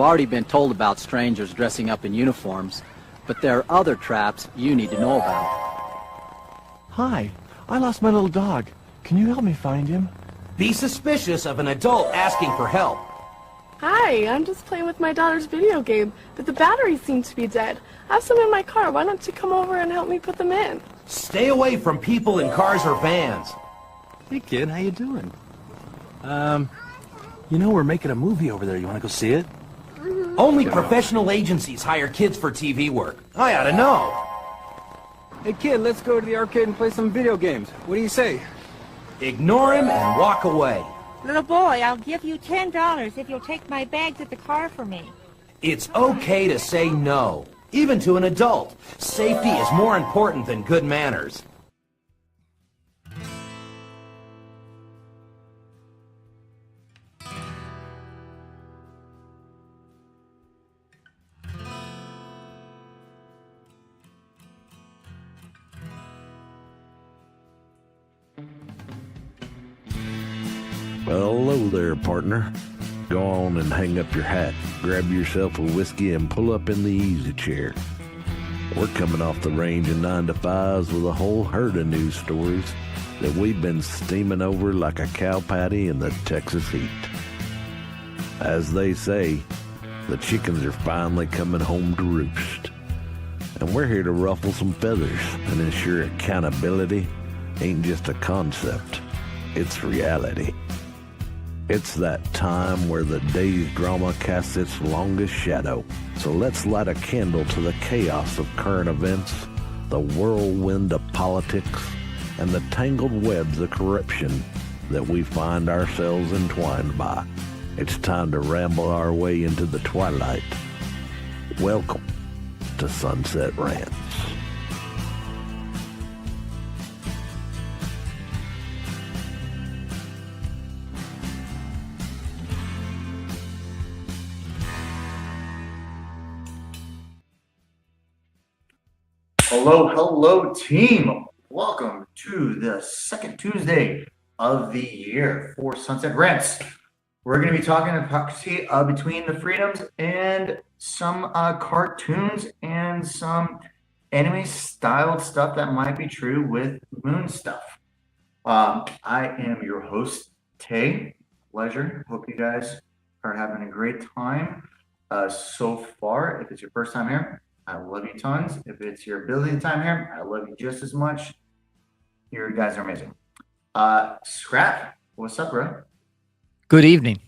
You've already been told about strangers dressing up in uniforms, but there are other traps you need to know about. Hi, I lost my little dog. Can you help me find him? Be suspicious of an adult asking for help. Hi, I'm just playing with my daughter's video game, but the battery seems to be dead. I have some in my car. Why don't you come over and help me put them in? Stay away from people in cars or vans. Hey kid, how you doing? You know we're making a movie over there. You want to go see it? Only professional agencies hire kids for TV work. I ought to know. Hey kid, let's go to the arcade and play some video games. What do you say? Ignore him and walk away. Little boy, I'll give you $10 if you'll take my bags at the car for me. It's okay to say no, even to an adult. Safety is more important than good manners. Well, hello there, partner. Go on and hang up your hat, grab yourself a whiskey, and pull up in the easy chair. We're coming off the range of 9 to 5s with a whole herd of news stories that we've been steaming over like a cow patty in the Texas heat. As they say, the chickens are finally coming home to roost. And we're here to ruffle some feathers and ensure accountability ain't just a concept, it's reality. It's that time where the day's drama casts its longest shadow. So let's light a candle to the chaos of current events, the whirlwind of politics, and the tangled webs of corruption that we find ourselves entwined by. It's time to ramble our way into the twilight. Welcome to Sunset Rants. Hello, team. Welcome to the second Tuesday of the year for Sunset Rants. We're going to be talking hypocrisy between the freedoms and some cartoons and some anime-styled stuff that might be true with moon stuff. I am your host, Tay. Pleasure. Hope you guys are having a great time so far. If it's your first time here, I love you tons. If it's your billionth time here, I love you just as much. You guys are amazing. Scrap, what's up, bro? Good evening.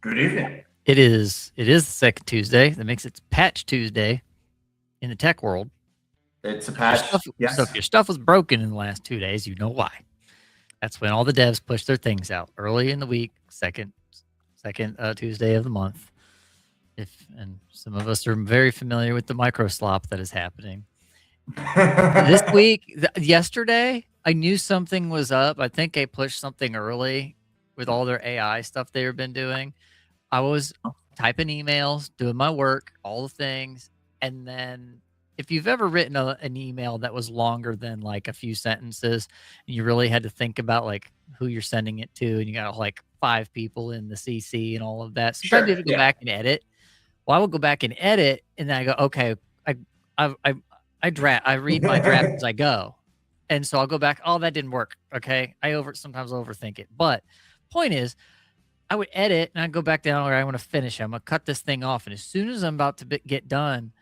Good evening. It is the second Tuesday. That makes it Patch Tuesday in the tech world. It's a patch. Yes. So if your stuff was broken in the last 2 days, you know why. That's when all the devs push their things out early in the week, second Tuesday of the month. And some of us are very familiar with the micro slop that is happening. This week, yesterday, I knew something was up. I think they pushed something early with all their AI stuff they've been doing. I was typing emails, doing my work, all the things. And then if you've ever written an email that was longer than like a few sentences, and you really had to think about like who you're sending it to, and you got like 5 people in the CC and all of that. Sometimes you have to go back and edit. Well, I will go back and edit, and then I go, okay, I read my draft as I go. And so I'll go back, oh, that didn't work. Okay. Sometimes overthink it. But point is, I would edit and I'd go back down where I want to finish. I'm going to cut this thing off. And as soon as I'm about to get done,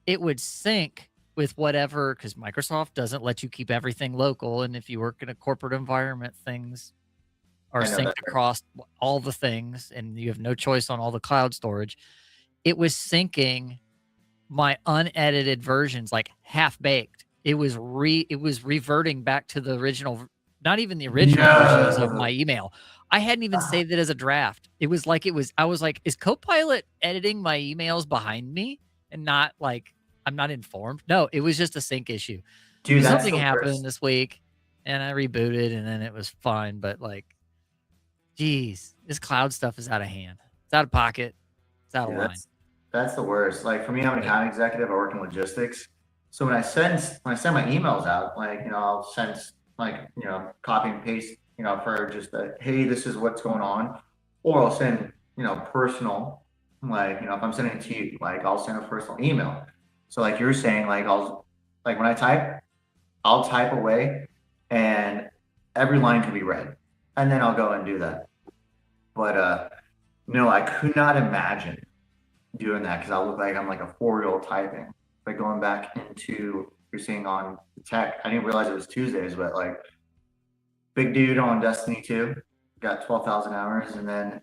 it would sync with whatever, because Microsoft doesn't let you keep everything local. And if you work in a corporate environment, things are synced across all the things, and you have no choice on all the cloud storage. It was syncing my unedited versions, like half baked. It was reverting back to the original, not even the original versions of my email. I hadn't even saved it as a draft. I was like, is Copilot editing my emails behind me and not like I'm not informed? No, it was just a sync issue. Dude, something happened this week and I rebooted and then it was fine. But like, geez, this cloud stuff is out of hand. It's out of pocket. It's out of line. That's the worst. Like for me, I'm an account executive. I work in logistics. So when I send my emails out, like, I'll send like, copy and paste, for just hey, this is what's going on. Or I'll send, personal Like, if I'm sending it to you, like I'll send a personal email. So like you're saying, like when I type, I'll type away and every line can be read. And then I'll go and do that. But no, I could not imagine doing that because I'll look like I'm like a 4-year-old typing. Like going back into you're seeing on the tech, I didn't realize it was Tuesdays, but like big dude on Destiny 2, got 12,000 hours, and then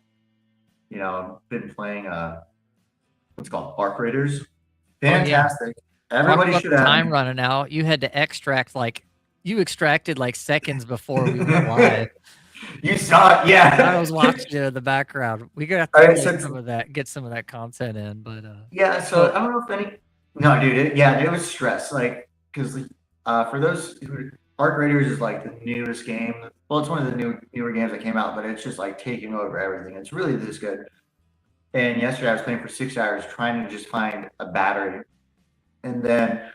been playing what's it called Arc Raiders. Fantastic. Everybody Talk should about have time running out. You had to extracted like seconds before we went live. You saw it, yeah. I was watching it in the background. We got All to right, get some of that content in, but yeah. So I don't know if any. No, dude. It was stress. Like, because for those who Arc Raiders is like the newest game. Well, it's one of the newer games that came out, but it's just like taking over everything. It's really this good. And yesterday I was playing for 6 hours trying to just find a battery, and then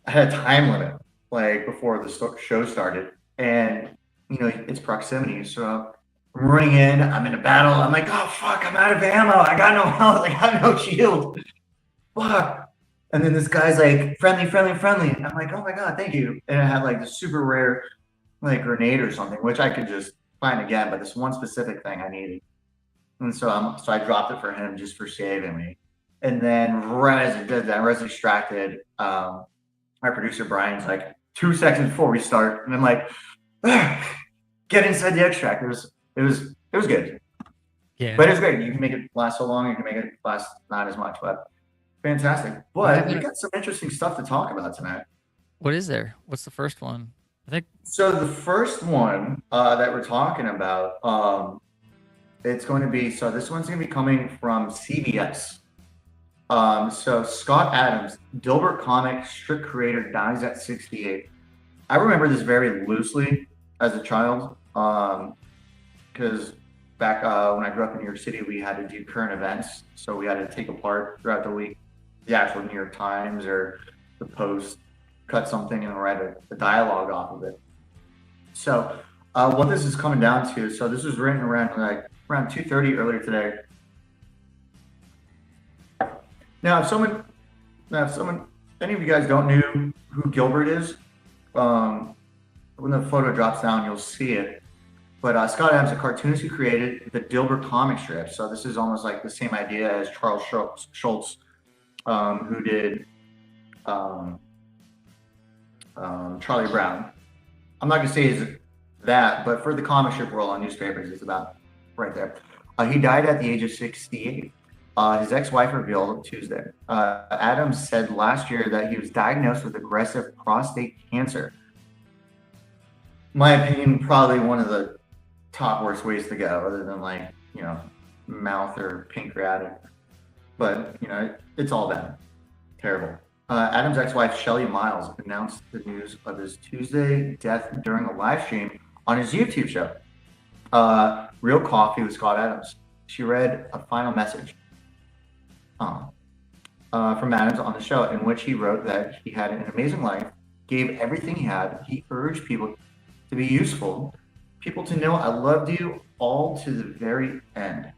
I had a time limit like before the show started, and it's proximity. So I'm running in, I'm in a battle. I'm like, oh fuck, I'm out of ammo. I got no health. I got no shield. Fuck. And then this guy's like, friendly. And I'm like, oh my God, thank you. And I had like the super rare like grenade or something, which I could just find again, but this one specific thing I needed. And so I dropped it for him just for saving me. And then right as it did that, I was distracted. My producer Brian's like 2 seconds before we start, and I'm like, get inside the extract. It was good. yeah. But it was great. You can make it last so long, you can make it last not as much, but fantastic. But we got some interesting stuff to talk about tonight. What is there? What's the first one? I think So the first one that we're talking about, it's going to be, so this one's going to be coming from CBS. So Scott Adams, Dilbert comic strip creator, dies at 68. I remember this very loosely as a child, because back when I grew up in New York City, we had to do current events. So we had to take apart throughout the week the actual New York Times or the Post, cut something and write a dialogue off of it. So what this is coming down to, so this was written around 2:30 earlier today. Now, if any of you guys don't know who Gilbert is, when the photo drops down, you'll see it. But Scott Adams, a cartoonist who created the Dilbert comic strip. So this is almost like the same idea as Charles Schultz, who did Charlie Brown. I'm not going to say it's that, but for the comic strip world on newspapers, it's about right there. He died at the age of 68. His ex-wife revealed Tuesday. Adams said last year that he was diagnosed with aggressive prostate cancer. My opinion, probably one of the top worst ways to go, other than mouth or pancreatic. But it's all bad. Terrible. Adams' ex-wife Shelley Miles announced the news of his Tuesday death during a live stream on his YouTube show, Real Coffee with Scott Adams. She read a final message from Adams on the show, in which he wrote that he had an amazing life, gave everything he had. He urged people to be useful, people to know I loved you all to the very end.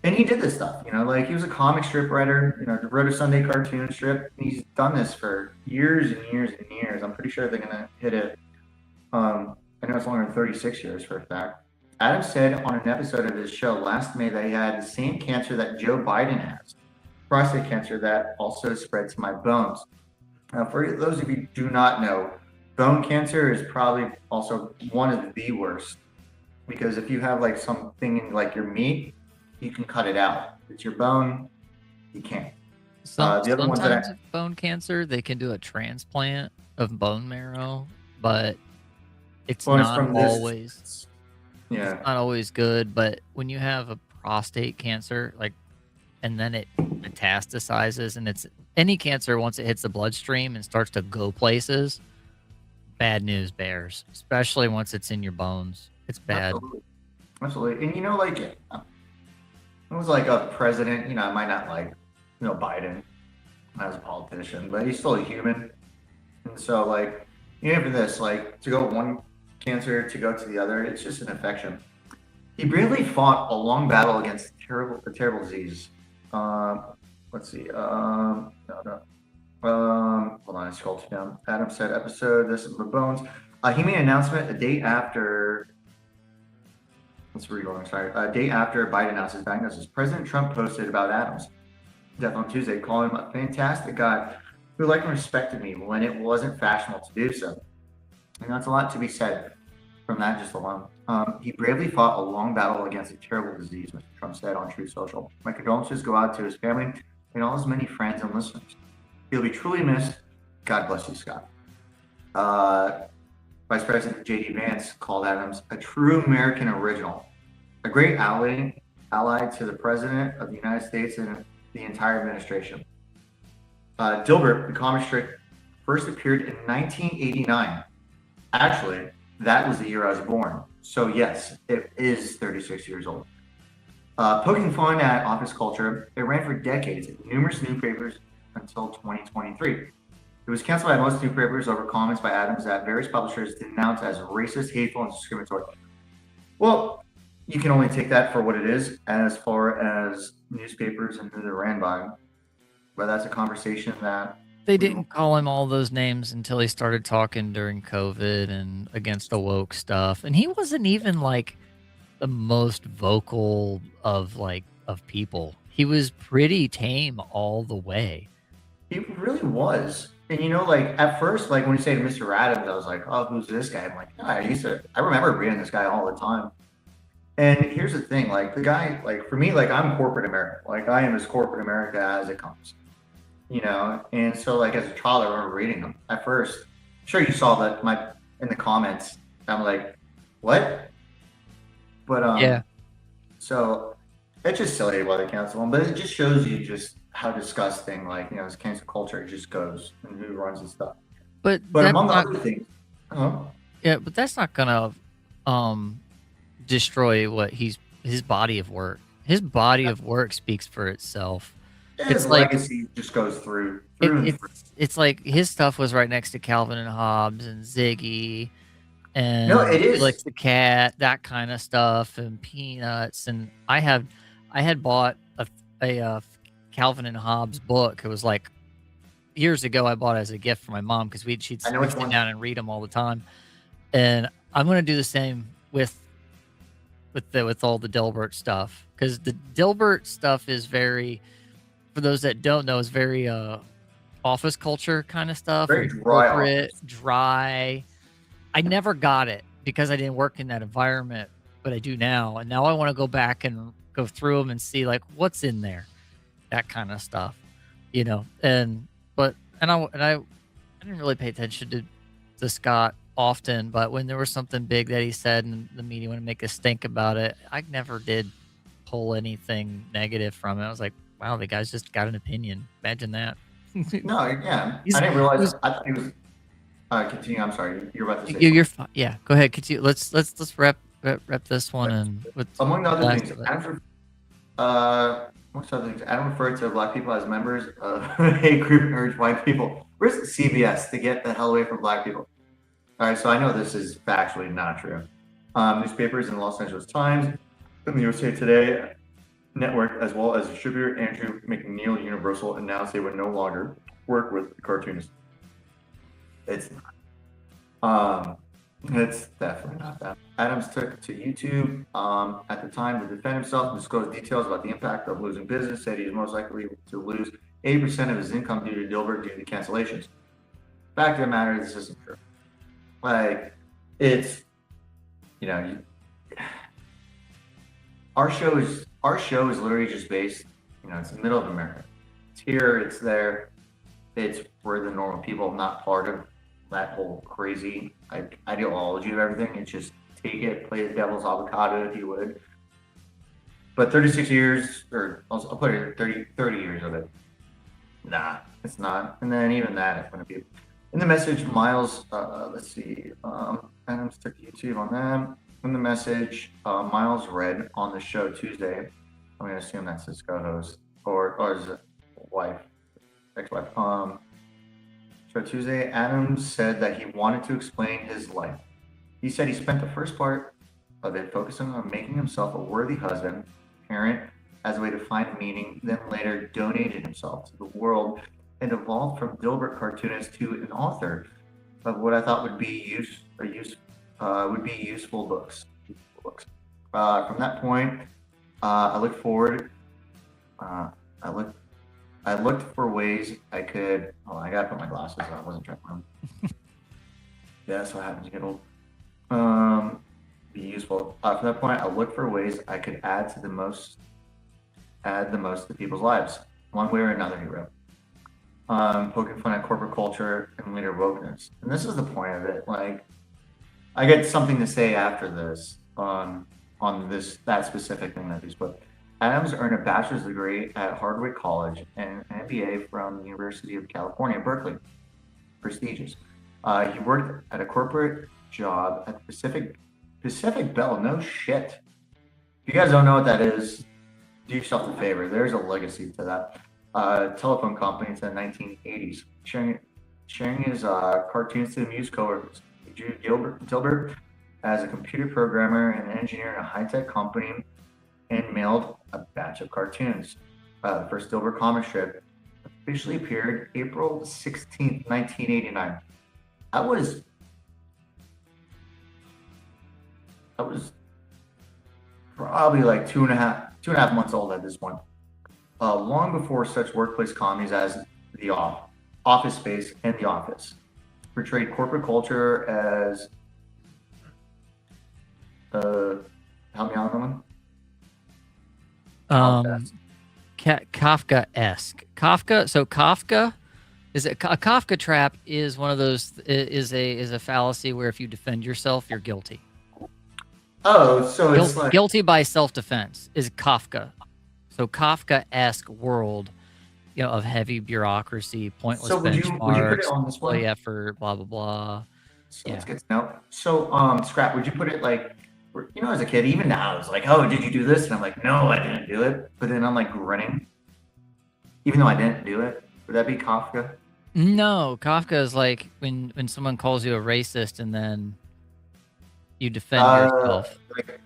And he did this stuff, he was a comic strip writer, wrote a Sunday cartoon strip. He's done this for years and years and years. I'm pretty sure they're going to hit it. I know it's longer than 36 years for a fact. Adams said on an episode of his show last May that he had the same cancer that Joe Biden has, prostate cancer that also spread to my bones. Now, for those of you who do not know, bone cancer is probably also one of the worst, because if you have something in your meat, you can cut it out. If it's your bone, you can't. The other ones sometimes with bone cancer, they can do a transplant of bone marrow, but it's not always. Yeah. It's not always good, but when you have a prostate cancer, and then it metastasizes, and it's any cancer, once it hits the bloodstream and starts to go places, bad news bears, especially once it's in your bones. It's bad. Absolutely. And it was a president, I might not Biden as a politician, but he's still a human. And so even for this, to go one cancer to go to the other, it's just an infection. He bravely fought a long battle against terrible disease. Let's see. No. Hold on, I scrolled down. Adam said episode, this is the bones. He made an announcement a day after. Let's read on. Sorry. A day after Biden announced his diagnosis, President Trump posted about Adams' death on Tuesday, calling him a fantastic guy who liked and respected me when it wasn't fashionable to do so. And that's a lot to be said from that just alone. He bravely fought a long battle against a terrible disease, Mr. Trump said on Truth Social. My condolences go out to his family and all his many friends and listeners. He'll be truly missed. God bless you, Scott. Vice President J.D. Vance called Adams a true American original, a great ally to the President of the United States and the entire administration. Dilbert, the comic strip, first appeared in 1989. Actually, that was the year I was born. So yes, it is 36 years old. Poking fun at office culture, it ran for decades in numerous newspapers until 2023. It was canceled by most newspapers over comments by Adams that various publishers denounced as racist, hateful, and discriminatory. Well, you can only take that for what it is as far as newspapers and who they're ran by. But that's a conversation that They didn't call him all those names until he started talking during COVID and against the woke stuff. And he wasn't even like the most vocal of people. He was pretty tame all the way. he really was. And like at first, like when you say to Mr. Adams, I was like, oh, who's this guy? I'm like, I remember reading this guy all the time. And here's the thing, like the guy, like for me, like I'm corporate America. Like I am as corporate America as it comes. And so like as a child, I remember reading them at first. I'm sure you saw that in the comments. I'm like, what? But Yeah. So it's just silly why they cancel them, but it just shows you just how disgusting this cancel culture just goes and who runs and stuff. But Among other things, yeah, but that's not gonna destroy what his body of work. His body of work speaks for itself. his legacy just goes through. It's like his stuff was right next to Calvin and Hobbes and Ziggy and No, it is. Felix the Cat, that kind of stuff, and Peanuts. And I had bought a Calvin and Hobbes book. It was like years ago. I bought it as a gift for my mom because she'd sit down and read them all the time. And I'm gonna do the same with all the Dilbert stuff, because the Dilbert stuff is very, for those that don't know, is very office culture kind of stuff. Very dry corporate, dry. I never got it because I didn't work in that environment, but I do now. And now I want to go back and go through them and see like what's in there, that kind of stuff, And I didn't really pay attention to Scott often, but when there was something big that he said and the media wanted to make us think about it, I never did pull anything negative from it. I was like, wow, the guy's just got an opinion. Imagine that. No, yeah. I didn't realize. I thought he was. Continue. I'm sorry. You're about to say. You're fine. Yeah, go ahead. Continue. Let's wrap this one and with among other things. Adam referred to black people as members of a hate group and urged white people. Where's CBS to get the hell away from black people? All right, so I know this is factually not true. Newspapers in the Los Angeles Times, and the USA Today network, as well as distributor Andrew McNeil Universal, announced they would no longer work with the cartoonist. It's not. It's definitely not that. Adams took to YouTube at the time to defend himself and disclose details about the impact of losing business. Said he was most likely to lose 80% of his income due to Dilbert due to cancellations. Fact of the matter, this isn't true. Like, it's our show is literally just based. It's the middle of America. It's here. It's there. It's for the normal people, not part of that whole crazy ideology of everything. It's just take it, play the devil's avocado if you would. But 36 years, or I'll put it 30 years of it. Nah, it's not. And then even that, it's going to be in the message. Miles, let's see. Adams took YouTube on that. In the message, Miles read on the show Tuesday. I'm going to assume that's his co-host or his wife, ex-wife. So Tuesday, Adams said that he wanted to explain his life. He said he spent the first part of it focusing on making himself a worthy husband, parent, as a way to find meaning, then later donated himself to the world and evolved from Dilbert cartoonist to an author of what I thought would be useful books. From that point, I looked forward. I looked for ways I could. Oh, I gotta put my glasses on. I wasn't trying to. Yeah, that's what happens. You get old. Be useful. From that point, I looked for ways I could add the most to people's lives, one way or another. He wrote, poking fun at corporate culture and later wokeness. And this is the point of it. Like, I get something to say after this on that specific thing that he's put. Adams earned a bachelor's degree at Hardwick College and an MBA from the University of California, Berkeley. Prestigious. He worked at a corporate job at Pacific Bell. No shit. If you guys don't know what that is, do yourself a favor. There's a legacy to that telephone company to the 1980s. Sharing his cartoons to amuse coworkers. Dilbert as a computer programmer and engineer in a high-tech company and mailed a batch of cartoons. The first Dilbert comic strip officially appeared April 16th, 1989. I was probably like two and a half months old at this point. Long before such workplace comedies as The Office Space and The Office portrayed corporate culture as help me out on one. Kafka-esque. Kafka is a Kafka trap is one of those is a fallacy where if you defend yourself, you're guilty. Oh, so it's like guilty by self-defense is Kafka. So Kafka-esque world, of heavy bureaucracy, pointless benchmarks, display effort, blah blah blah. So let's get to know. So Scrap, would you put it like, as a kid, even now, it's like, oh, did you do this? And I'm like, no, I didn't do it. But then I'm like grinning, even though I didn't do it. Would that be Kafka? No, Kafka is like when someone calls you a racist and then you defend yourself.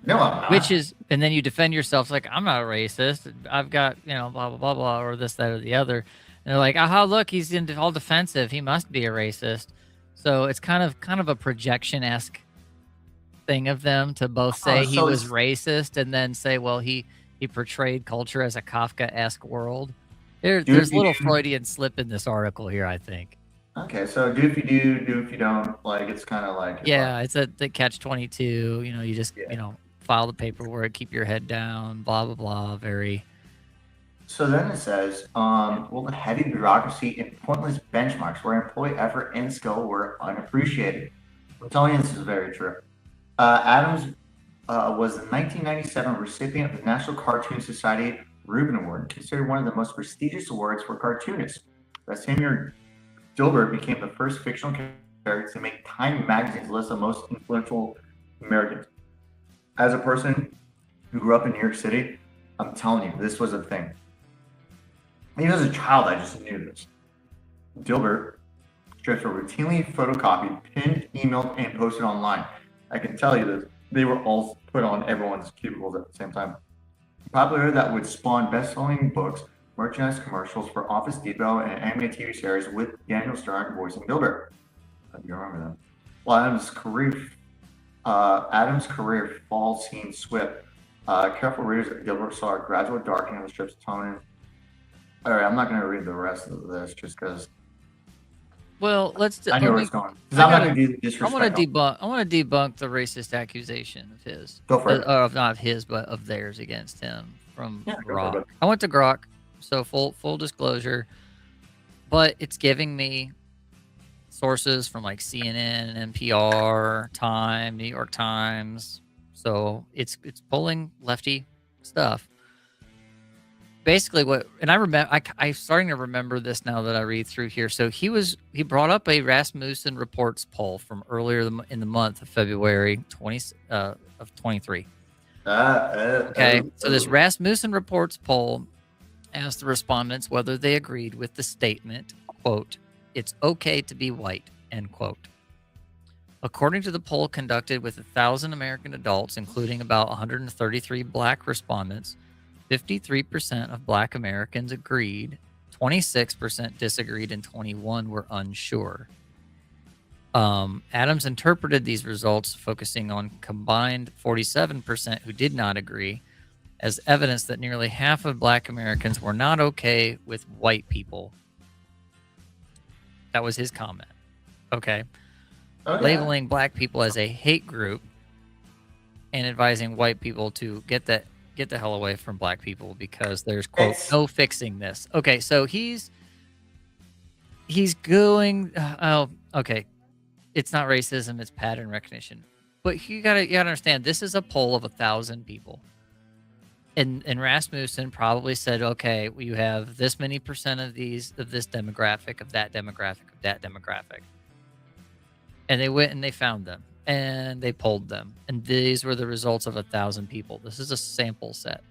No, I'm not. And then you defend yourself like, I'm not a racist. I've got, blah, blah, blah, blah, or this, that, or the other. And they're like, oh, look, he's all defensive. He must be a racist. So it's kind of a projection-esque thing of them to both say he was racist and then say, well, he portrayed culture as a Kafka-esque world. There's a little Freudian slip in this article here, I think. Okay, so do if you do if you don't. Like, it's kind of like... Yeah, it's the catch-22. You just, file the paperwork, keep your head down, blah, blah, blah. Very... So then it says, the heavy bureaucracy and pointless benchmarks where employee effort and skill were unappreciated. I'm telling you, this is very true. Adams was the 1997 recipient of the National Cartoon Society Reuben Award, considered one of the most prestigious awards for cartoonists. That same year, Dilbert became the first fictional character to make Time magazine's list of most influential Americans. As a person who grew up in New York City, I'm telling you, this was a thing. Even as a child, I just knew this. Dilbert strips were routinely photocopied, pinned, emailed, and posted online. I can tell you that they were all put on everyone's cubicles at the same time. Popular that would spawn best-selling books, merchandise commercials for Office Depot, and anime TV series with Daniel Stern voicing Dilbert. You remember them. Well, Adams' career fall seemed swift. Careful readers of Dilbert saw a gradual darkening of the strip's tone. All right, I'm not going to read the rest of this just because. Well, I know where it's going. I'm not going to do disrespect. I want to debunk the racist accusation of his. Go for it. Not of his, but of theirs against him from Grok. I went to Grok, so full disclosure. But it's giving me sources from like CNN, NPR, Time, New York Times. So it's pulling lefty stuff. Basically, I'm starting to remember this now that I read through here. So he brought up a Rasmussen Reports poll from earlier in the month of February 23. Okay, so this Rasmussen Reports poll asked the respondents whether they agreed with the statement, quote, "It's okay to be white," end quote. According to the poll conducted with 1,000 American adults, including about 133 black respondents, 53% of Black Americans agreed, 26% disagreed, and 21 were unsure. Adams interpreted these results, focusing on combined 47% who did not agree, as evidence that nearly half of Black Americans were not okay with white people. That was his comment. Okay. Oh, yeah. Labeling Black people as a hate group and advising white people to get the hell away from Black people because there's, quote, no fixing this. Okay, so he's going, okay. It's not racism, it's pattern recognition. But you gotta understand, this is a poll of 1,000 people. And Rasmussen probably said, okay, you have this many percent of this demographic, of that demographic, of that demographic. And they went and they found them and they polled them. And these were the results of 1,000 people. This is a sample set.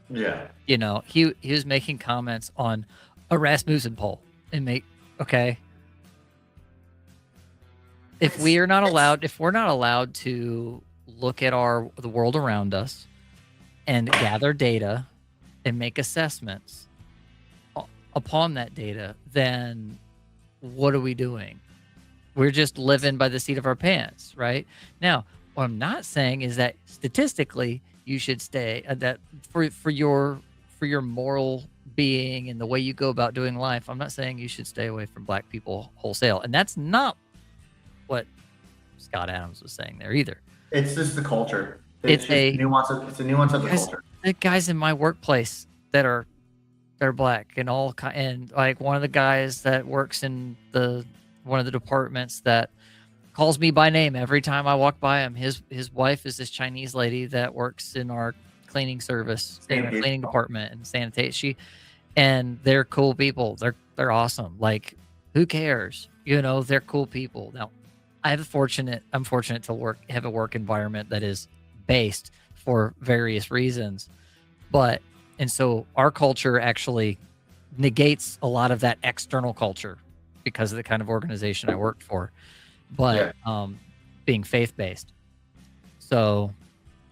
Yeah. You know, he was making comments on a Rasmussen poll and okay. If we're not allowed to look at the world around us and gather data and make assessments upon that data, then what are we doing? We're just living by the seat of our pants, right? Now, what I'm not saying is that statistically you should stay that for your moral being and the way you go about doing life. I'm not saying you should stay away from Black people wholesale, and that's not what Scott Adams was saying there either. It's just the culture. It's a nuance of the culture. The guys in my workplace they're Black and and like one of the guys that works in one of the departments that calls me by name every time I walk by him. His wife is this Chinese lady that works in our cleaning service, in our cleaning department and sanitation. And they're cool people. They're awesome. Like, who cares? You know, they're cool people. Now, I'm fortunate to have a work environment that is based for various reasons. And so our culture actually negates a lot of that external culture because of the kind of organization I worked for, but being faith-based. So,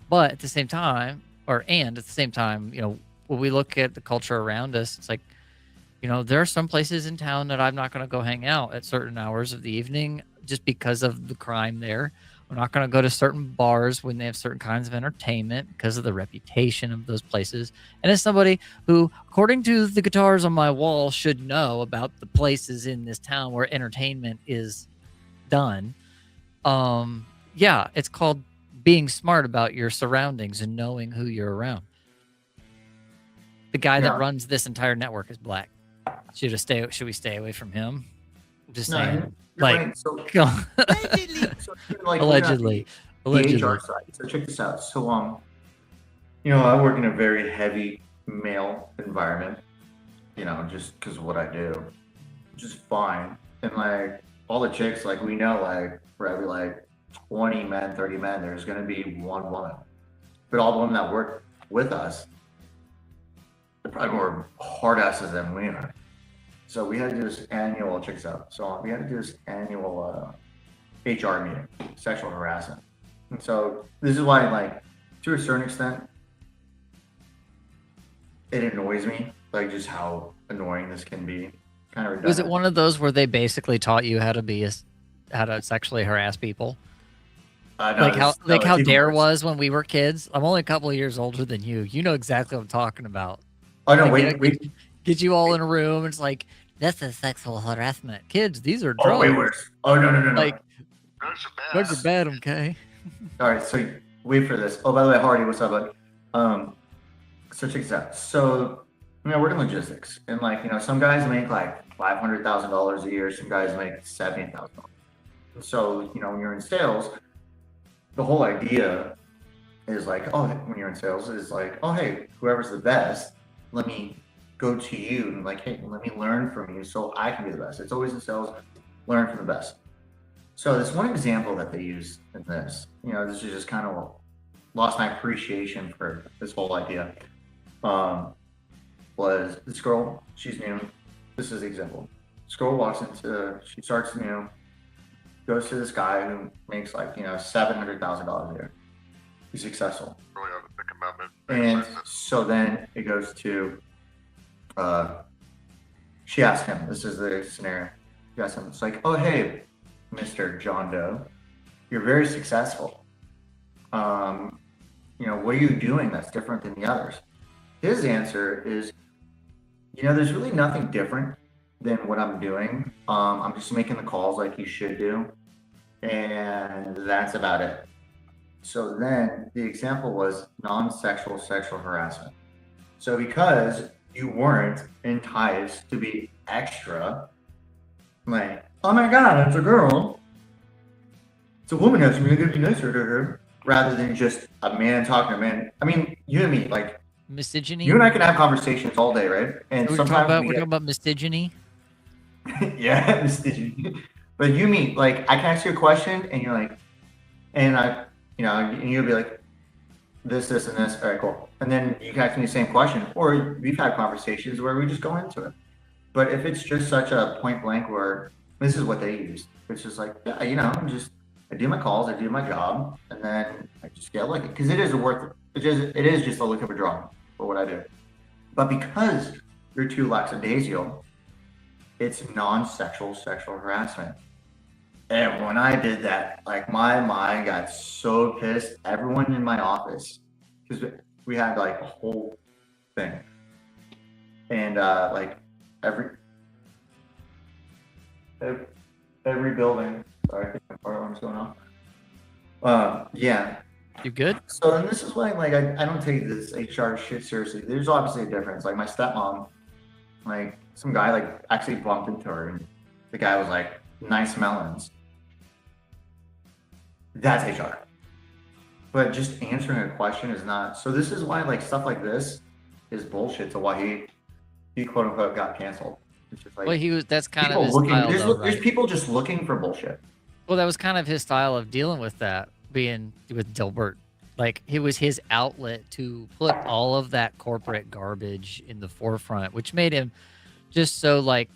but at the same time, you know, when we look at the culture around us, it's like, you know, there are some places in town that I'm not going to go hang out at certain hours of the evening just because of the crime there. We're not going to go to certain bars when they have certain kinds of entertainment because of the reputation of those places. And as somebody who, according to the guitars on my wall, should know about the places in this town where entertainment is done, it's called being smart about your surroundings and knowing who you're around. The guy that runs this entire network is Black. Should we stay away from him? I'm just saying. Like, right. So, allegedly. The HR side. So check this out. So, you know, I work in a very heavy male environment, you know, just because of what I do, which is fine. And like all the chicks, like we know, like for every like 20 men, 30 men, there's going to be one woman. But all the women that work with us, they're probably more hard asses than we are. So we had to do this annual, check this out. So we had to do this annual HR meeting, sexual harassment. And so this is why, like, to a certain extent, it annoys me, like just how annoying this can be. Kind of redundant. Was it one of those where they basically taught you how to sexually harass people? No, like how Dare was when we were kids? I'm only a couple of years older than you. You know exactly what I'm talking about. Oh no, like, wait. Get you all in a room. It's like, this is sexual harassment. Kids, these are drugs. Oh, way worse. Oh, no. Like, drugs are bad, okay? All right, so wait for this. Oh, by the way, Hardy, what's up, bud? So check this out. So, I work in logistics. And, like, you know, some guys make, like, $500,000 a year. Some guys make $70,000. So, you know, when you're in sales, the whole idea is like, when you're in sales, is like, hey, whoever's the best, let me go to you and like, hey, let me learn from you so I can be the best. It's always in sales, learn from the best. So this one example that they use in this, you know, this is just kind of lost my appreciation for this whole idea. Was this girl, she's new. This is the example. This girl she starts new, goes to this guy who makes like, you know, $700,000 a year. He's successful. And so then it goes to, she asked him, this is the scenario. She asked him, it's like, oh, hey, Mr. John Doe, you're very successful. What are you doing that's different than the others? His answer is, there's really nothing different than what I'm doing. I'm just making the calls like you should do. And that's about it. So then the example was non-sexual sexual harassment. So because you weren't enticed to be extra, like, oh my God, it's a girl. It's a woman has to be nicer to her, rather than just a man talking to a man. I mean, you and me, like, misogyny. You and I can have conversations all day, right? And we're sometimes talking about misogyny. Yeah, misogyny. But you mean, like, I can ask you a question, and you're like, and and you'll be like, this, and this. All right, cool. And then you can ask me the same question, or we've had conversations where we just go into it. But if it's just such a point blank where this is what they use, it's just like, yeah, I do my calls, I do my job, and then I just get lucky because it is just a look of a drawing for what I do. But because you're too lackadaisical, it's non-sexual sexual harassment. And when I did that, like, my mind got so pissed. Everyone in my office, because we had like a whole thing, and like every building. Sorry, I think my fire alarm's going off. Yeah. You good? So then this is why, like, I don't take this HR shit seriously. There's obviously a difference. Like, my stepmom, like, some guy, like, actually bumped into her, and the guy was like, nice melons. That's HR. But just answering a question is not. So this is why, like, stuff like this is bullshit to why he quote unquote got canceled. It's just like, well, that's kind of his style, there's people just looking for bullshit. Well, that was kind of his style of dealing with that, being with Dilbert. Like, it was his outlet to put all of that corporate garbage in the forefront, which made him just so, like,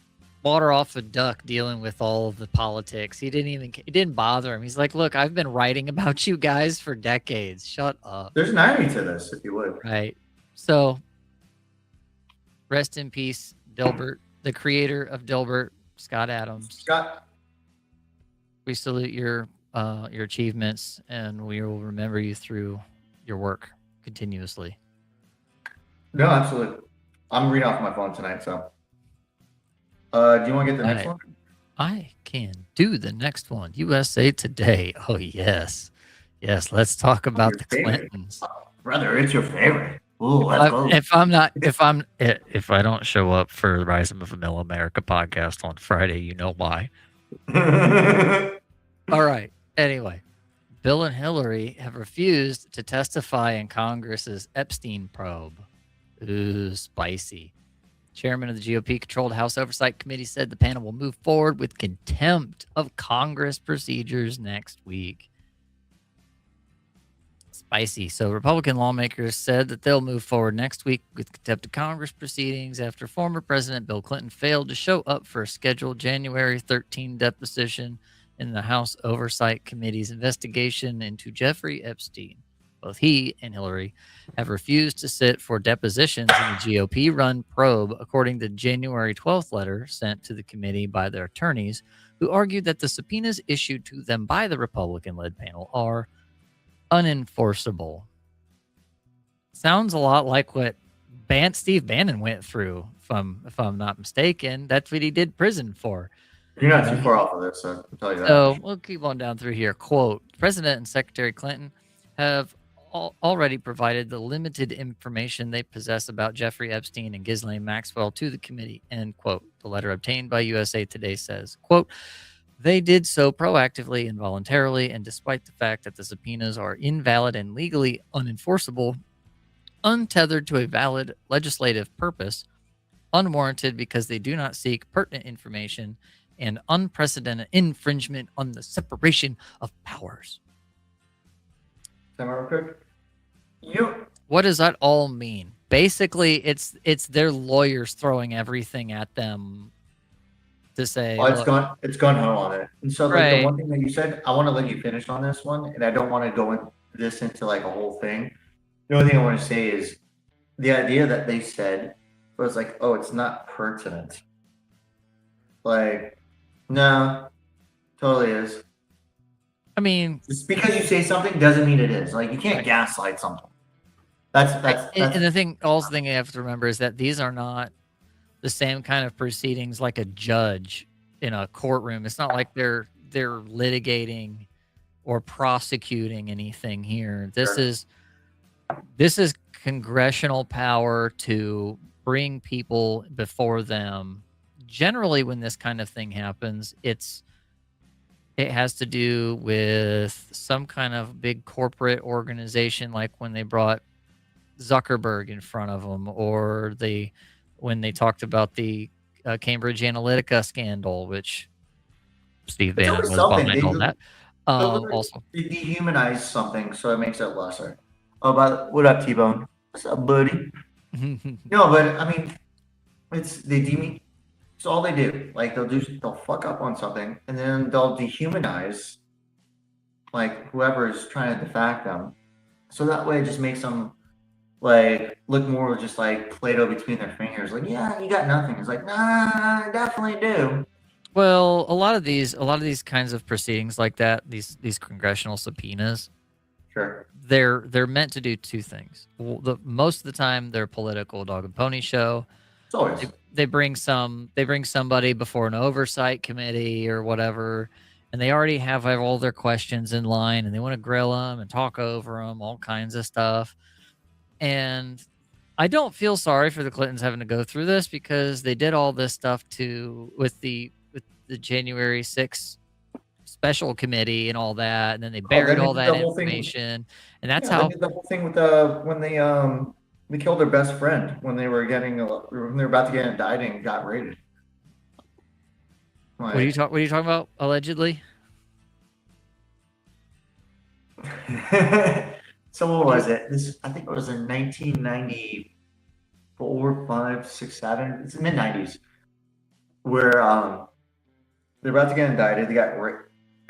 water off a duck dealing with all of the politics. It didn't bother him. He's like, look, I've been writing about you guys for decades. Shut up. There's an irony to this, if you would. Right. So, rest in peace, Dilbert, the creator of Dilbert, Scott Adams. Scott. We salute your achievements, and we will remember you through your work continuously. No, absolutely. I'm reading off my phone tonight, so. Do you want to get the next one? I can do the next one. USA Today. Oh, yes. Yes, let's talk about the Clintons. Brother, it's your favorite. Ooh, let's go. If I don't show up for the Rise of a Middle America podcast on Friday, you know why. All right. Anyway, Bill and Hillary have refused to testify in Congress's Epstein probe. Ooh, spicy. Chairman of the GOP-controlled House Oversight Committee said the panel will move forward with contempt of Congress procedures next week. Spicy. So Republican lawmakers said that they'll move forward next week with contempt of Congress proceedings after former President Bill Clinton failed to show up for a scheduled January 13 deposition in the House Oversight Committee's investigation into Jeffrey Epstein. Both he and Hillary have refused to sit for depositions in the GOP-run probe, according to the January 12th letter sent to the committee by their attorneys, who argued that the subpoenas issued to them by the Republican-led panel are unenforceable. Sounds a lot like what Steve Bannon went through, if I'm not mistaken. That's what he did prison for. You're not too far off of this, so I'll tell you that. So we'll keep on down through here. Quote, President and Secretary Clinton have already provided the limited information they possess about Jeffrey Epstein and Ghislaine Maxwell to the committee, end quote. The letter obtained by USA Today says, quote, they did so proactively and voluntarily, and despite the fact that the subpoenas are invalid and legally unenforceable, untethered to a valid legislative purpose, unwarranted because they do not seek pertinent information, and unprecedented infringement on the separation of powers. What does that all mean? Basically, it's their lawyers throwing everything at them to say. Oh, it's gone home on it. And so, like, the one thing that you said, I want to let you finish on this one, and I don't want to go in this into like a whole thing. The only thing I want to say is the idea that they said was like, oh, it's not pertinent. Like, no, totally is. I mean, Just because you say something doesn't mean it is. Like, you can't gaslight something. and the thing, also thing you have to remember is that these are not the same kind of proceedings like a judge in a courtroom. It's not like they're litigating or prosecuting anything here. This is congressional power to bring people before them. Generally, when this kind of thing happens, it has to do with some kind of big corporate organization, like when they brought Zuckerberg in front of them, or when they talked about the Cambridge Analytica scandal, which Steve Bannon was behind all that. Also, they dehumanize something, so it makes it lesser. Oh, what up, T-Bone? What's up, buddy? No, but I mean, it's all they do. Like they'll fuck up on something, and then they'll dehumanize like whoever is trying to defect them. So that way, it just makes them like look more just like Play-Doh between their fingers. Like, yeah, you got nothing. It's like, nah, I definitely do. Well, a lot of these kinds of proceedings like that, these congressional subpoenas, sure, they're meant to do two things. Most of the time, they're a political dog and pony show. It's always they bring somebody before an oversight committee or whatever, and they already have all their questions in line, and they want to grill them and talk over them, all kinds of stuff. And I don't feel sorry for the Clintons having to go through this, because they did all this stuff with the January 6th special committee and all that, and then they buried all that information. And that's how they did the whole thing with when they killed their best friend when they were about to get indicted and got raided. Like, what are you talking about? Allegedly. So what was it? I think it was in 1994, 5, 6, 7. It's mid 90s, where they're about to get indicted. They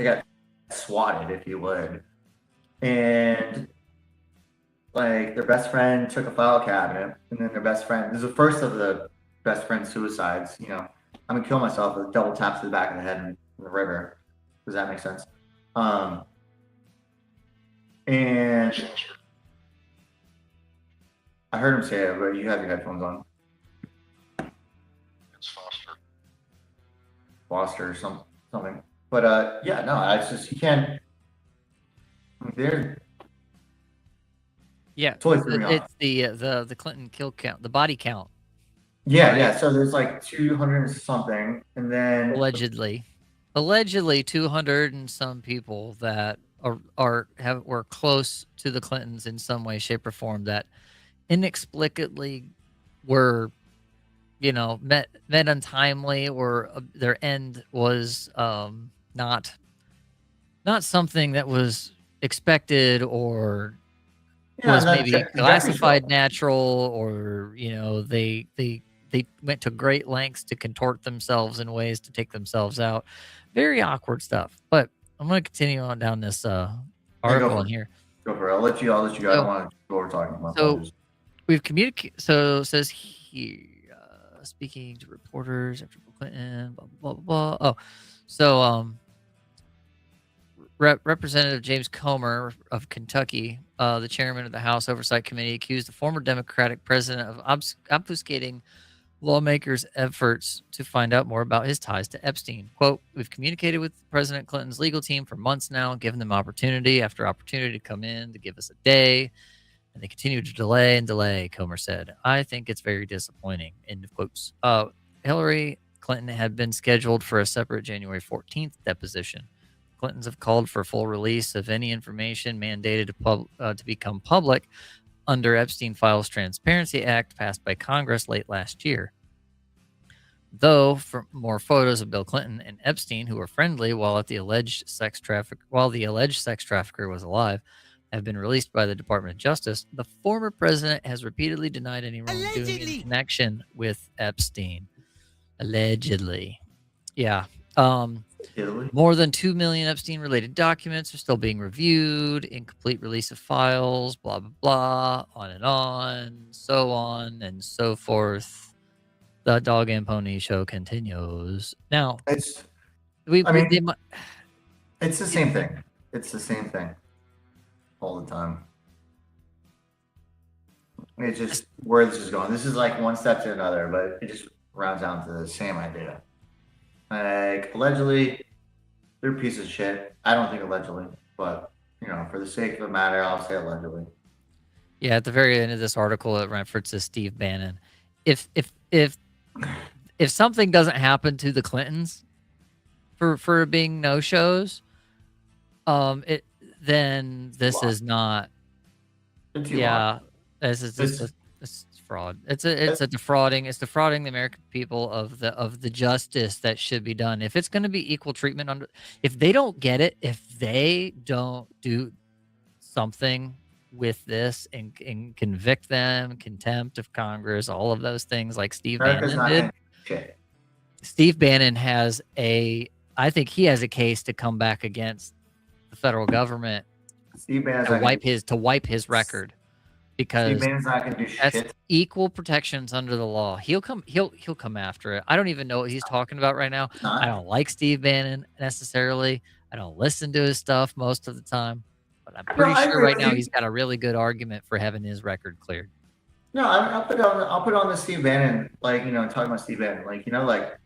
got swatted, if you would, and like their best friend took a file cabinet, and then their best friend. This is the first of the best friend suicides. You know, I'm gonna kill myself with a double tap to the back of the head in the river. Does that make sense? And I heard him say it, but you have your headphones on. It's Foster or something. But yeah, no, it's just you can't. Yeah, totally it's the Clinton kill count, the body count. Yeah. So there's like 200 something, and then allegedly 200 and some people that were close to the Clintons in some way, shape, or form that inexplicably were, met untimely, or their end was not something that was expected, or was maybe classified natural, or they went to great lengths to contort themselves in ways to take themselves out. Very awkward stuff. But I'm going to continue on down this article in here. Go for it. I'll let you go. I don't want to go over talking about. So we've communicated. So it says here, speaking to reporters after Bill Clinton, blah blah blah blah. Oh, so Representative James Comer of Kentucky, the chairman of the House Oversight Committee, accused the former Democratic president of obfuscating lawmakers' efforts to find out more about his ties to Epstein. Quote, "We've communicated with President Clinton's legal team for months now, given them opportunity after opportunity to come in to give us a day, and they continue to delay and delay," Comer said. "I think it's very disappointing." End of quotes. Hillary Clinton had been scheduled for a separate January 14th deposition. Clintons have called for full release of any information mandated to become public under Epstein Files Transparency Act passed by Congress late last year. Though for more photos of Bill Clinton and Epstein, who were friendly while the alleged sex trafficker was alive, have been released by the Department of Justice, the former president has repeatedly denied any wrongdoing in connection with Epstein. Allegedly. Yeah. Italy? More than 2 million Epstein-related documents are still being reviewed, incomplete release of files, blah, blah, blah, on, and so forth. The Dog and Pony Show continues. Now, It's they it's the same thing. It's the same thing all the time. It's just where this is going. This is like one step to another, but it just rounds down to the same idea. Like, allegedly, they're a piece of shit. I don't think allegedly, but, you know, for the sake of the matter, I'll say allegedly. Yeah, at the very end of this article, it references Steve Bannon. If something doesn't happen to the Clintons for being no-shows, then this is not. Yeah, this is it's fraud. It's defrauding. It's defrauding the American people of the justice that should be done. If it's going to be equal treatment if they don't get it, if they don't do something with this and convict them, contempt of Congress, all of those things like Steve Bannon did. Steve Bannon I think he has a case to come back against the federal government to wipe his record, because Steve Bannon's not going to do shit. That's equal protections under the law. He'll come after it. I don't even know what he's talking about right now. I don't like Steve Bannon necessarily. I don't listen to his stuff most of the time, but I'm pretty sure right now he's got a really good argument for having his record cleared. No, I'll put on the Steve Bannon, like, you know, talking about Steve Bannon, like, you know, like,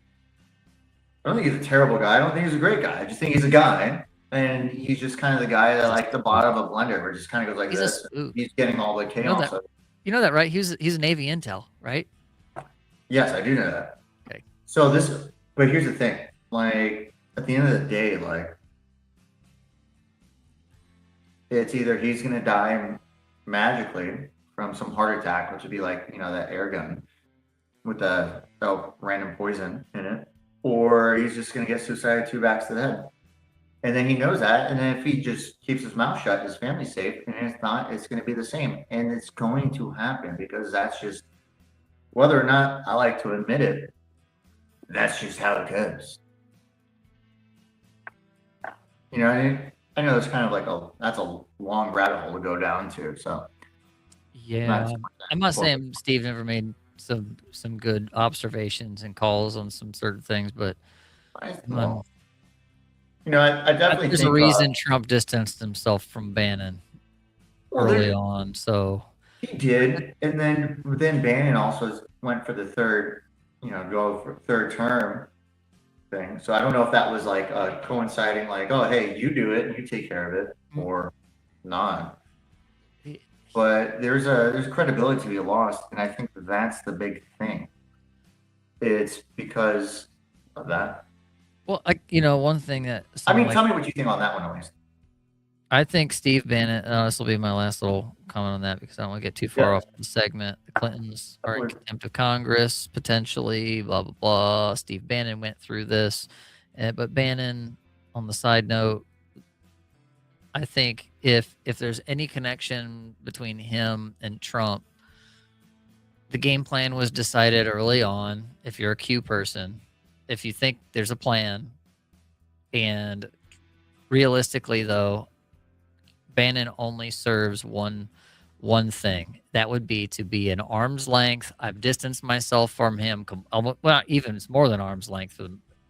I don't think he's a terrible guy. I don't think he's a great guy. I just think he's a guy, and he's just kind of the guy that, like, the bottom of a blender, where it just kind of goes like this. He's getting all the chaos. You know that, right? He's a Navy intel, right? Yes, I do know that. Okay. So but here's the thing, like, at the end of the day, like, it's either he's gonna die magically from some heart attack, which would be like, you know, that air gun with the random poison in it, or he's just going to get suicided 2 backs to the head. And then he knows that. And then if he just keeps his mouth shut, his family's safe. And if not, it's going to be the same. And it's going to happen, because that's just, whether or not I like to admit it, that's just how it goes. You know what I mean? I know it's kind of like that's a long rabbit hole to go down to. So yeah, I'm not saying Steve never made some good observations and calls on some certain things, but you know, I definitely there's think a reason Trump distanced himself from Bannon early on. So he did, and then Bannon also went for the third term thing. So I don't know if that was like coinciding, like, oh, hey, you do it, you take care of it, or not. But there's credibility to be lost, and I think that's the big thing. It's because of that. Well, one thing that tell me what you think on that one, at least. I think Steve Bannon. This will be my last little comment on that, because I don't want to get too far off the segment. The Clintons are in contempt of Congress, potentially, blah blah blah. Steve Bannon went through this, but Bannon, on the side note, I think if there's any connection between him and Trump, the game plan was decided early on. If you're a Q person, if you think there's a plan, and realistically though, Bannon only serves one thing. That would be to be an arm's length. I've distanced myself from him. Well, even it's more than arm's length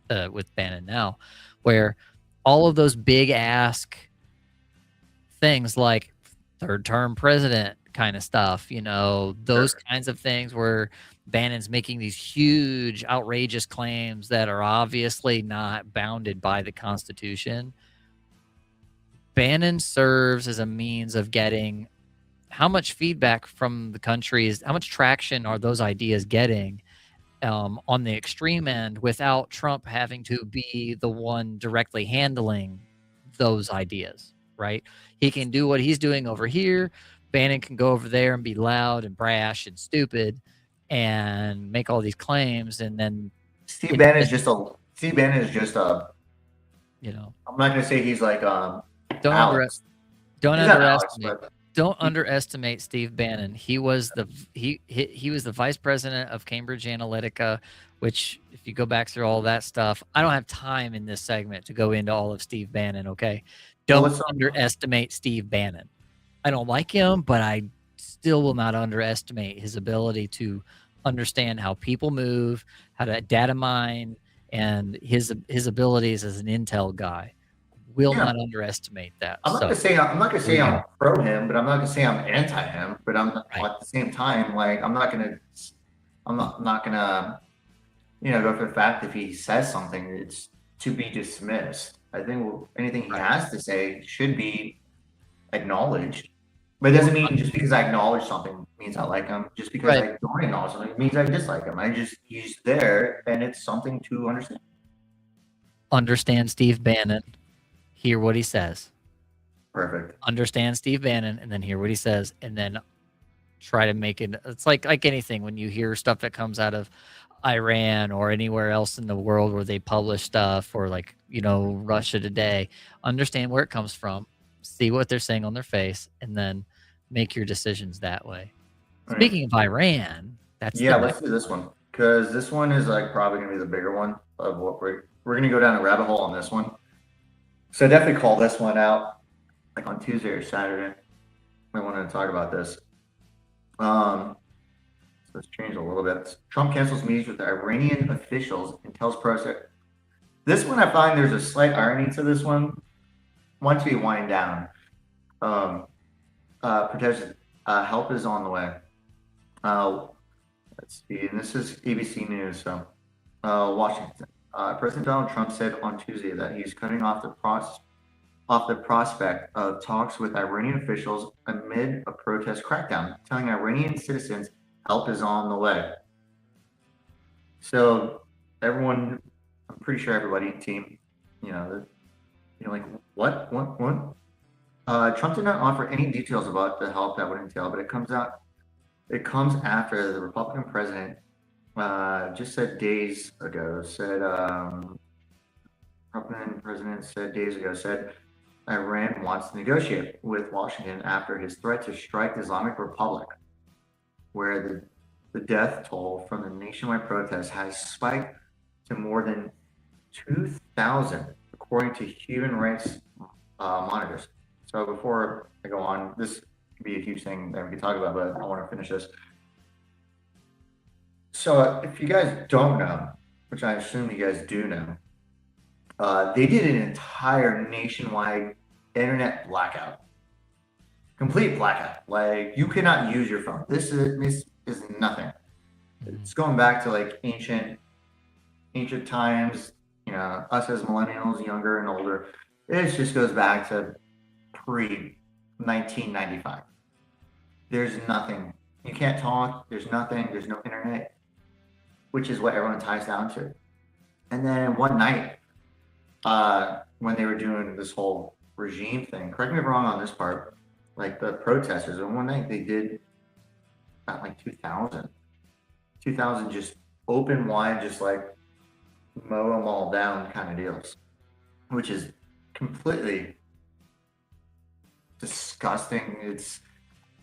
with Bannon now, where all of those big ask things like third term president kind of stuff, those kinds of things where Bannon's making these huge, outrageous claims that are obviously not bounded by the Constitution. Bannon serves as a means of getting how much feedback from the country how much traction are those ideas getting on the extreme end, without Trump having to be the one directly handling those ideas, right? He can do what he's doing over here. Bannon can go over there and be loud and brash and stupid and make all these claims, and then Steve Bannon is just a I'm not gonna say he's like don't underestimate Don't underestimate Steve Bannon. He was the he was the vice president of Cambridge Analytica, which if you go back through all that stuff, I don't have time in this segment to go into all of Steve Bannon, okay? Well, Don't let's underestimate Steve Bannon. I don't like him, but I still will not underestimate his ability to understand how people move, how to data mine, and his abilities as an intel guy. Will Yeah. not underestimate that. I'm not gonna say I'm pro him, but I'm not gonna say I'm anti him. But I'm not, at the same time, like I'm not gonna go for the fact if he says something, it's to be dismissed. I think anything he has to say should be acknowledged. But it doesn't mean just because I acknowledge something means I like him. Just because I don't acknowledge something means I dislike him. He's there, and it's something to understand. Understand Steve Bannon. Hear what he says. Perfect. Understand Steve Bannon, and then hear what he says, and then try to make it. It's like anything when you hear stuff that comes out of Iran or anywhere else in the world where they publish stuff, or like Russia Today. Understand where it comes from, see what they're saying on their face, and then make your decisions that way. Speaking of Iran, let's do this one because this one is like probably gonna be the bigger one of what we're gonna go down a rabbit hole on this one. So definitely call this one out like on Tuesday or Saturday. I wanted to talk about this. So let's change a little bit. Trump cancels meetings with the Iranian officials and tells protesters. This one I find there's a slight irony to this one. Once we wind down, protesters help is on the way. Let's see, and this is ABC News. So Washington. President Donald Trump said on Tuesday that he's cutting off the prospect of talks with Iranian officials amid a protest crackdown, telling Iranian citizens help is on the way. So everyone, I'm pretty sure everybody, team, like what? Trump did not offer any details about the help that would entail, but it comes after the Republican president just said days ago, Republican president said days ago, Iran wants to negotiate with Washington after his threat to strike the Islamic Republic, where the death toll from the nationwide protests has spiked to more than 2,000, according to human rights monitors. So before I go on, this could be a huge thing that we could talk about, but I want to finish this. So if you guys don't know, which I assume you guys do know, they did an entire nationwide internet blackout, complete blackout. Like you cannot use your phone. This is nothing. It's going back to like ancient times. Us as millennials, younger and older. It just goes back to pre-1995. There's nothing. You can't talk. There's nothing. There's no internet, which is what everyone ties down to. And then one night, when they were doing this whole regime thing, correct me if I'm wrong on this part, like the protesters, and one night they did about like 2,000 just open wide, just like mow them all down kind of deals, which is completely disgusting.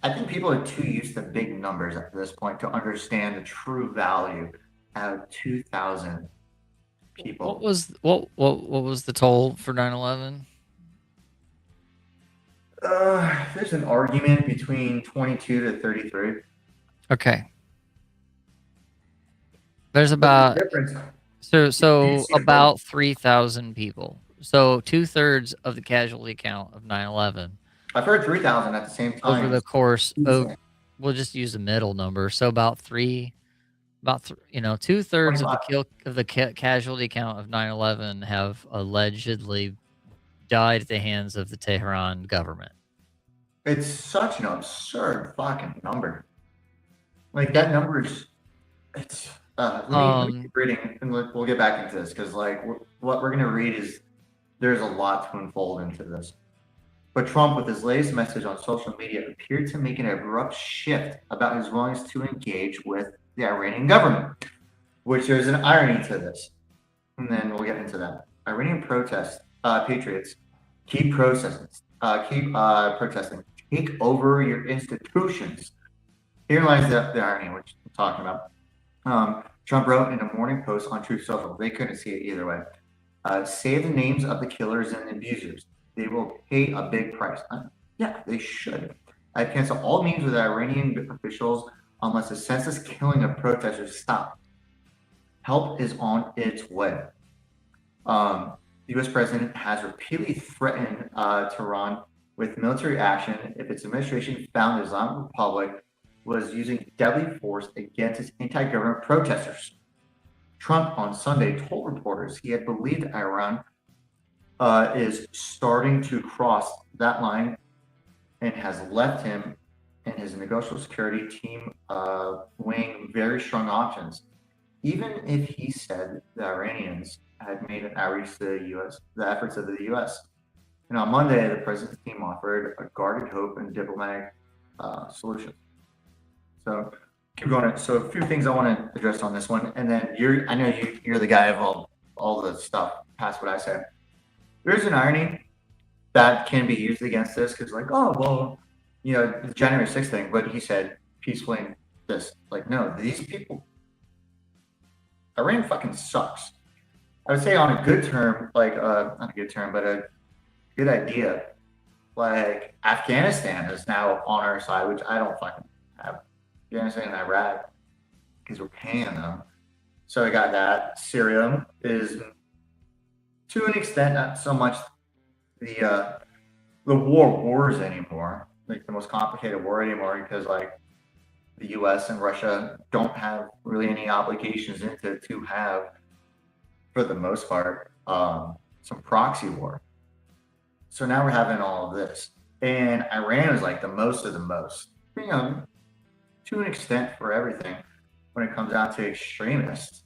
I think people are too used to big numbers at this point to understand the true value of 2,000 people. What was the toll for 9/11? There's an argument between 22 to 33. Okay. There's about so about 3,000 people. So 2/3 of the casualty count of 9/11. I've heard 3,000 at the same time. Over the course of, we'll just use the middle number. So about 2/3 of the casualty count of 9/11 have allegedly died at the hands of the Tehran government. It's such an absurd fucking number. Like that number is, let me keep reading, and we'll get back into this because like what we're gonna read is there's a lot to unfold into this. But Trump, with his latest message on social media, appeared to make an abrupt shift about his willingness to engage with the Iranian government, which there's an irony to this. And then we'll get into that. Iranian patriots keep protesting. take over your institutions. Here lies the irony, which I'm talking about. Trump wrote in a Morning Post on Truth Social. They couldn't see it either way. Say the names of the killers and abusers. They will pay a big price. Yeah, they should. I cancel all meetings with Iranian officials unless the senseless killing of protesters stops. Help is on its way. The U.S. president has repeatedly threatened Tehran with military action if its administration found the Islamic Republic was using deadly force against its anti-government protesters. Trump on Sunday told reporters he had believed Iran is starting to cross that line and has left him and his negotiable security team weighing very strong options. Even if he said the Iranians had made an outreach to the efforts of the U.S. And on Monday, the president's team offered a guarded hope and diplomatic solution. So keep going. So a few things I want to address on this one, and then I know you're the guy of all the stuff past what I said. There's an irony that can be used against this because, like, oh well, the January 6th thing, but he said peacefully this. Like, no, these people, Iran fucking sucks. I would say on a good term, like not a good term, but a good idea. Like Afghanistan is now on our side, which I don't fucking have. Afghanistan and Iraq, because we're paying them. So I got that. Syria is, to an extent, not so much the wars anymore, like the most complicated war anymore, because like the U.S. and Russia don't have really any obligations into to have, for the most part, some proxy war. So now we're having all of this, and Iran is like the most of the most, to an extent for everything when it comes down to extremists.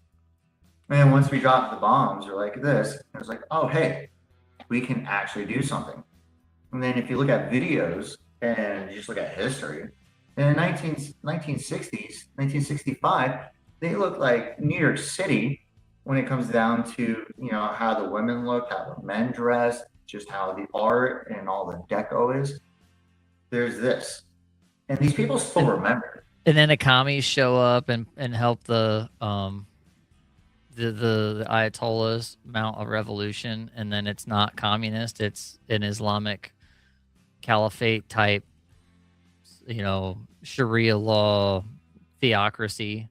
And once we drop the bombs or like this, it was like, oh, hey, we can actually do something. And then if you look at videos and you just look at history, in the 1960s, 1965, they look like New York City when it comes down to, how the women look, how the men dress, just how the art and all the deco is. There's this. And these people still remember. And then the commies show up and help the Ayatollahs mount a revolution, and then it's not communist, it's an Islamic caliphate type, Sharia law theocracy,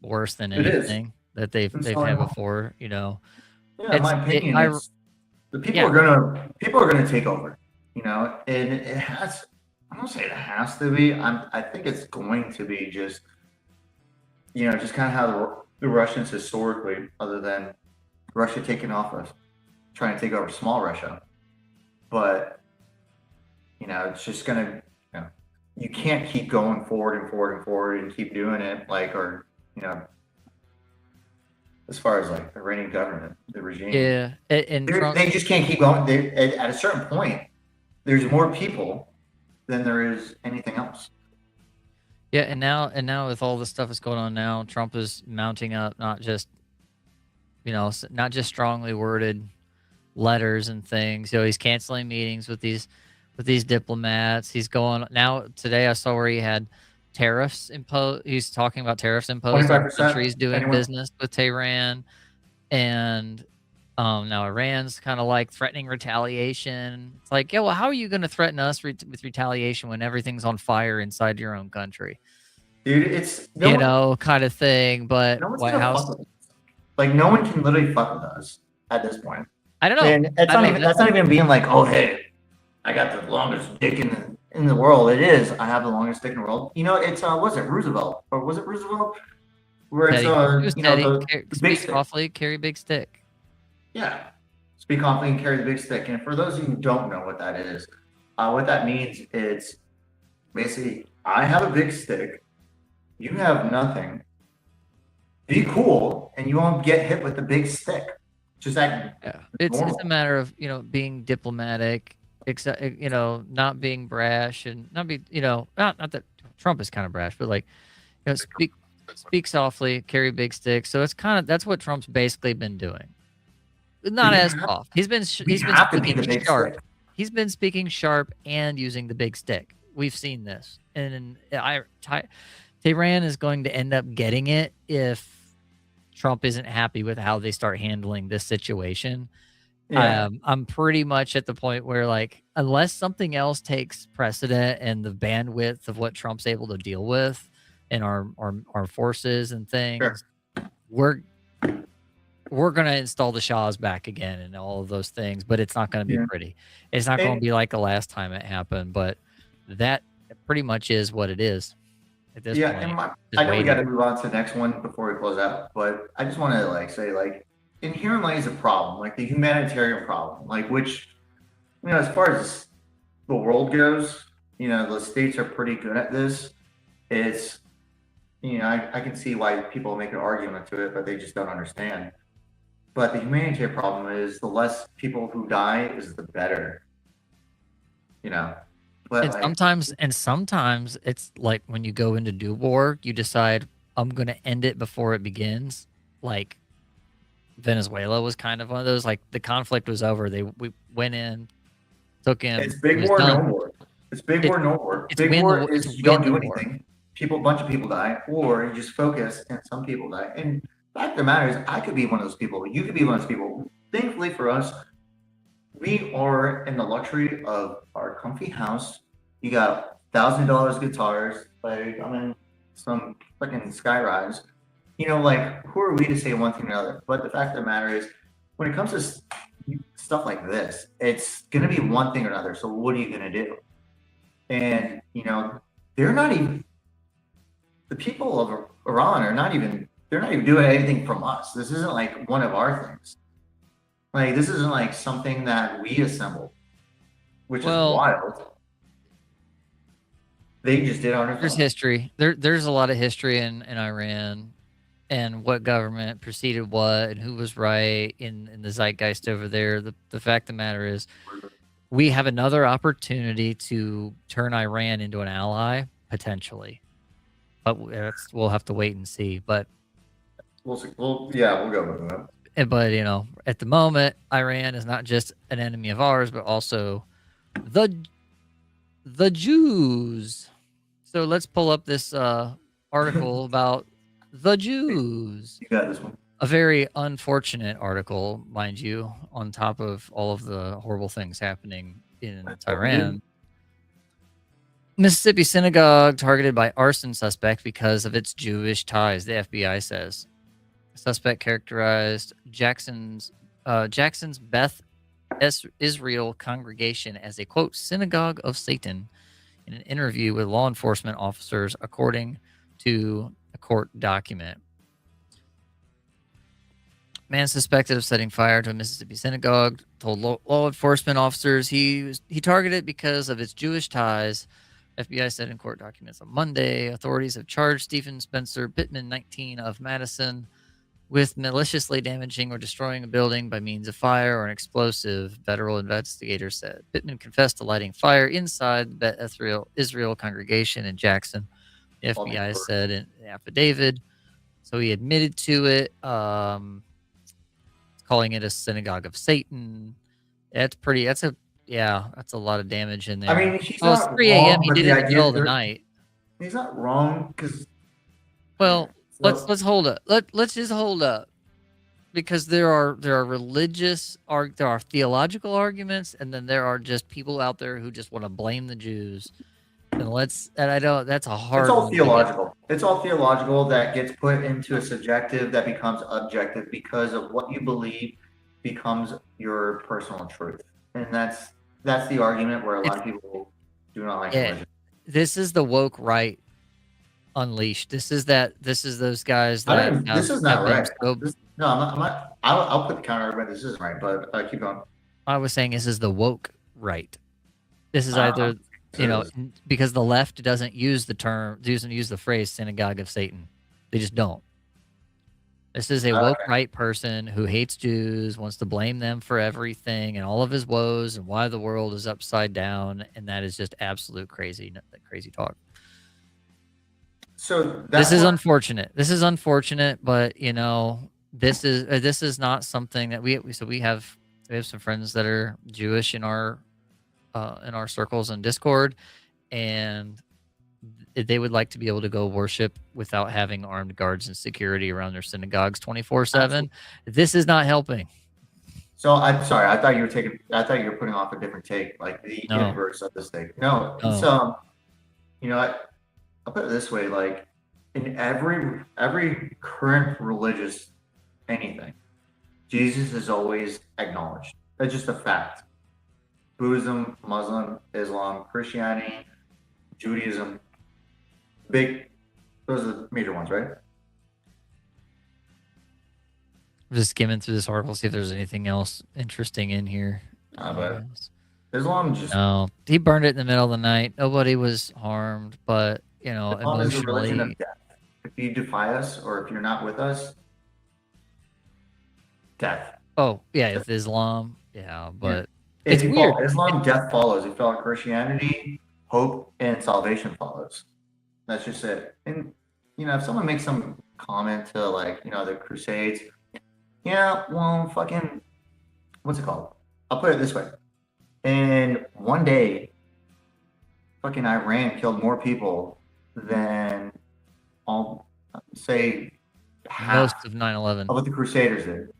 worse than anything that they've had before. Yeah, in my opinion, the people are gonna take over. And it has. I don't say it has to be. I think it's going to be just, just kind of how the Russians historically, other than Russia taking off of trying to take over small Russia, but it's just gonna, you can't keep going forward and forward and forward and keep doing it as far as like the reigning government, the regime. Yeah, and they just can't keep going. At a certain point, there's more people than there is anything else. Yeah, and now with all the stuff that's going on now, Trump is mounting up not just strongly worded letters and things. He's canceling meetings with these diplomats. He's going now today. I saw where he had tariffs imposed. He's talking about tariffs imposed on countries doing business with Tehran, and now Iran's kind of like threatening retaliation. It's like, yeah, well, how are you going to threaten us with retaliation when everything's on fire inside your own country? Dude, it's kind of thing. But White House, like, no one can literally fuck with us at this point. I don't know. And that's not even being like, oh, hey, I got the longest dick in the world. It is. I have the longest dick in the world. It's was it Roosevelt, or was it Roosevelt? Where it's the big stick. Awfully, carry big stick. Yeah, speak confidently and carry the big stick. And for those of you who don't know what that is, what that means, it's basically, I have a big stick, you have nothing. Be cool, and you won't get hit with the big stick. Just act. Yeah, it's a matter of being diplomatic, not being brash, and not be not that Trump is kind of brash, but like speak softly, carry big stick. So that's what Trump's basically been doing. Not as soft. He's been speaking sharp. He's been speaking sharp and using the big stick. We've seen this, and Tehran is going to end up getting it if Trump isn't happy with how they start handling this situation. Yeah. I'm pretty much at the point where, like, unless something else takes precedent and the bandwidth of what Trump's able to deal with and our forces and things, we're gonna install the Shahs back again and all of those things, but it's not gonna be pretty. It's not gonna be like the last time it happened, but that pretty much is what it is at this point. And I know we got to move on to the next one before we close out, but I just want to say inherent lies a problem, like the humanitarian problem, which, as far as the world goes, the states are pretty good at this. It's, I can see why people make an argument to it, but they just don't understand. But the humanitarian problem is the less people who die is the better, But sometimes it's like when you go into do war, you decide I'm going to end it before it begins. Like Venezuela was kind of one of those. Like the conflict was over, we went in, took him. It's big war, no war. It's big war, no war. Big war is you don't do anything. A bunch of people die, or you just focus and some people die. And the fact of the matter is, I could be one of those people. You could be one of those people. Thankfully for us, we are in the luxury of our comfy house. You got $1,000 guitars. I'm in some fucking skyrise. Who are we to say one thing or another? But the fact of the matter is, when it comes to stuff like this, it's going to be one thing or another. So what are you going to do? And, they're not even, the people of Iran are not even, they're not even doing anything from us. This isn't like one of our things. This isn't like something that we assembled, which is wild. They just did on There's history. There's a lot of history in Iran and what government preceded what and who was right in the zeitgeist over there. The fact of the matter is, we have another opportunity to turn Iran into an ally, potentially. But we'll have to wait and see. But we'll see. We'll go with that. But, at the moment, Iran is not just an enemy of ours, but also the Jews. So let's pull up this article about the Jews. You got this one. A very unfortunate article, mind you, on top of all of the horrible things happening in Tehran. Mississippi synagogue targeted by arson suspect because of its Jewish ties, the FBI says. Suspect characterized Jackson's Beth Israel congregation as a, quote, synagogue of Satan in an interview with law enforcement officers, according to a court document. Man suspected of setting fire to a Mississippi synagogue told law enforcement officers he targeted because of its Jewish ties. FBI said in court documents on Monday, authorities have charged Stephen Spencer Pittman, 19, of Madison, with maliciously damaging or destroying a building by means of fire or an explosive, federal investigators said. Pittman confessed to lighting fire inside the Beth Israel congregation in Jackson, the FBI said in the affidavit. So he admitted to it, calling it a synagogue of Satan. That's a lot of damage in there. I mean, he's it's not 3 a.m. wrong, He did it in the middle of the night. He's not wrong because. Well, let's hold up. Let's just hold up, because there are religious there are theological arguments, and then there are just people out there who just want to blame the Jews. And I don't. That's a hard. It's all theological. It's all theological that gets put into a subjective that becomes objective because of what you believe becomes your personal truth, and that's the argument where a lot of people do not like religion. This is the woke right unleashed. This is those guys that this is not right. No, I'm not. I'll put the counter, but this isn't right. But keep going. I was saying this is the woke right. This is either because the left doesn't use the phrase synagogue of Satan. They just don't. This is a woke right person who hates Jews, wants to blame them for everything and all of his woes and why the world is upside down, and that is just absolute crazy talk. So this is unfortunate. This is unfortunate, but this is not something that we have some friends that are Jewish in our in our circles in Discord, and they would like to be able to go worship without having armed guards and security around their synagogues 24/7. This is not helping. So I'm sorry. I thought you were putting off a different take, like the No. inverse of this thing. No, it's you know what? I'll put it this way: like in every current religious anything, Jesus is always acknowledged. That's just a fact. Buddhism, Muslim, Islam, Christianity, Judaism, those are the major ones, right? I'm just skimming through this article, see if there's anything else interesting in here. But Islam just No, he burned it in the middle of the night. Nobody was harmed, but Islam is a religion emotionally. of death. If you defy us or if you're not with us, death. Oh yeah, it's Islam. Yeah, but If it's you weird. follow Islam, death follows. If you follow Christianity, hope and salvation follows. That's just it. And if someone makes some comment to like, the Crusades, yeah, well, fucking, what's it called? I'll put it this way. In one day, fucking Iran killed more people than say half Most of 9/11. of what the Crusaders did.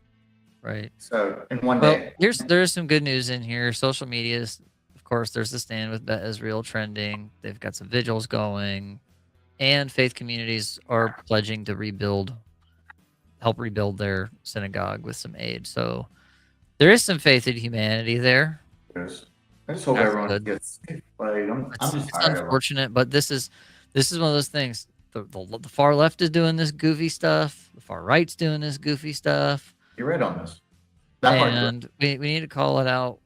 Right. So in one Well, day. there's some good news in here. Social media is, of course, there's the stand with Bet Israel trending. They've got some vigils going, and faith communities are pledging to help rebuild their synagogue with some aid. So there is some faith in humanity there. Yes. I just hope That's everyone good. gets safe. Like, I'm just It's tired of it. unfortunate, but this is one of those things. The far left is doing this goofy stuff. The far right's doing this goofy stuff. You're right on this. That part you're right. And we need to call it out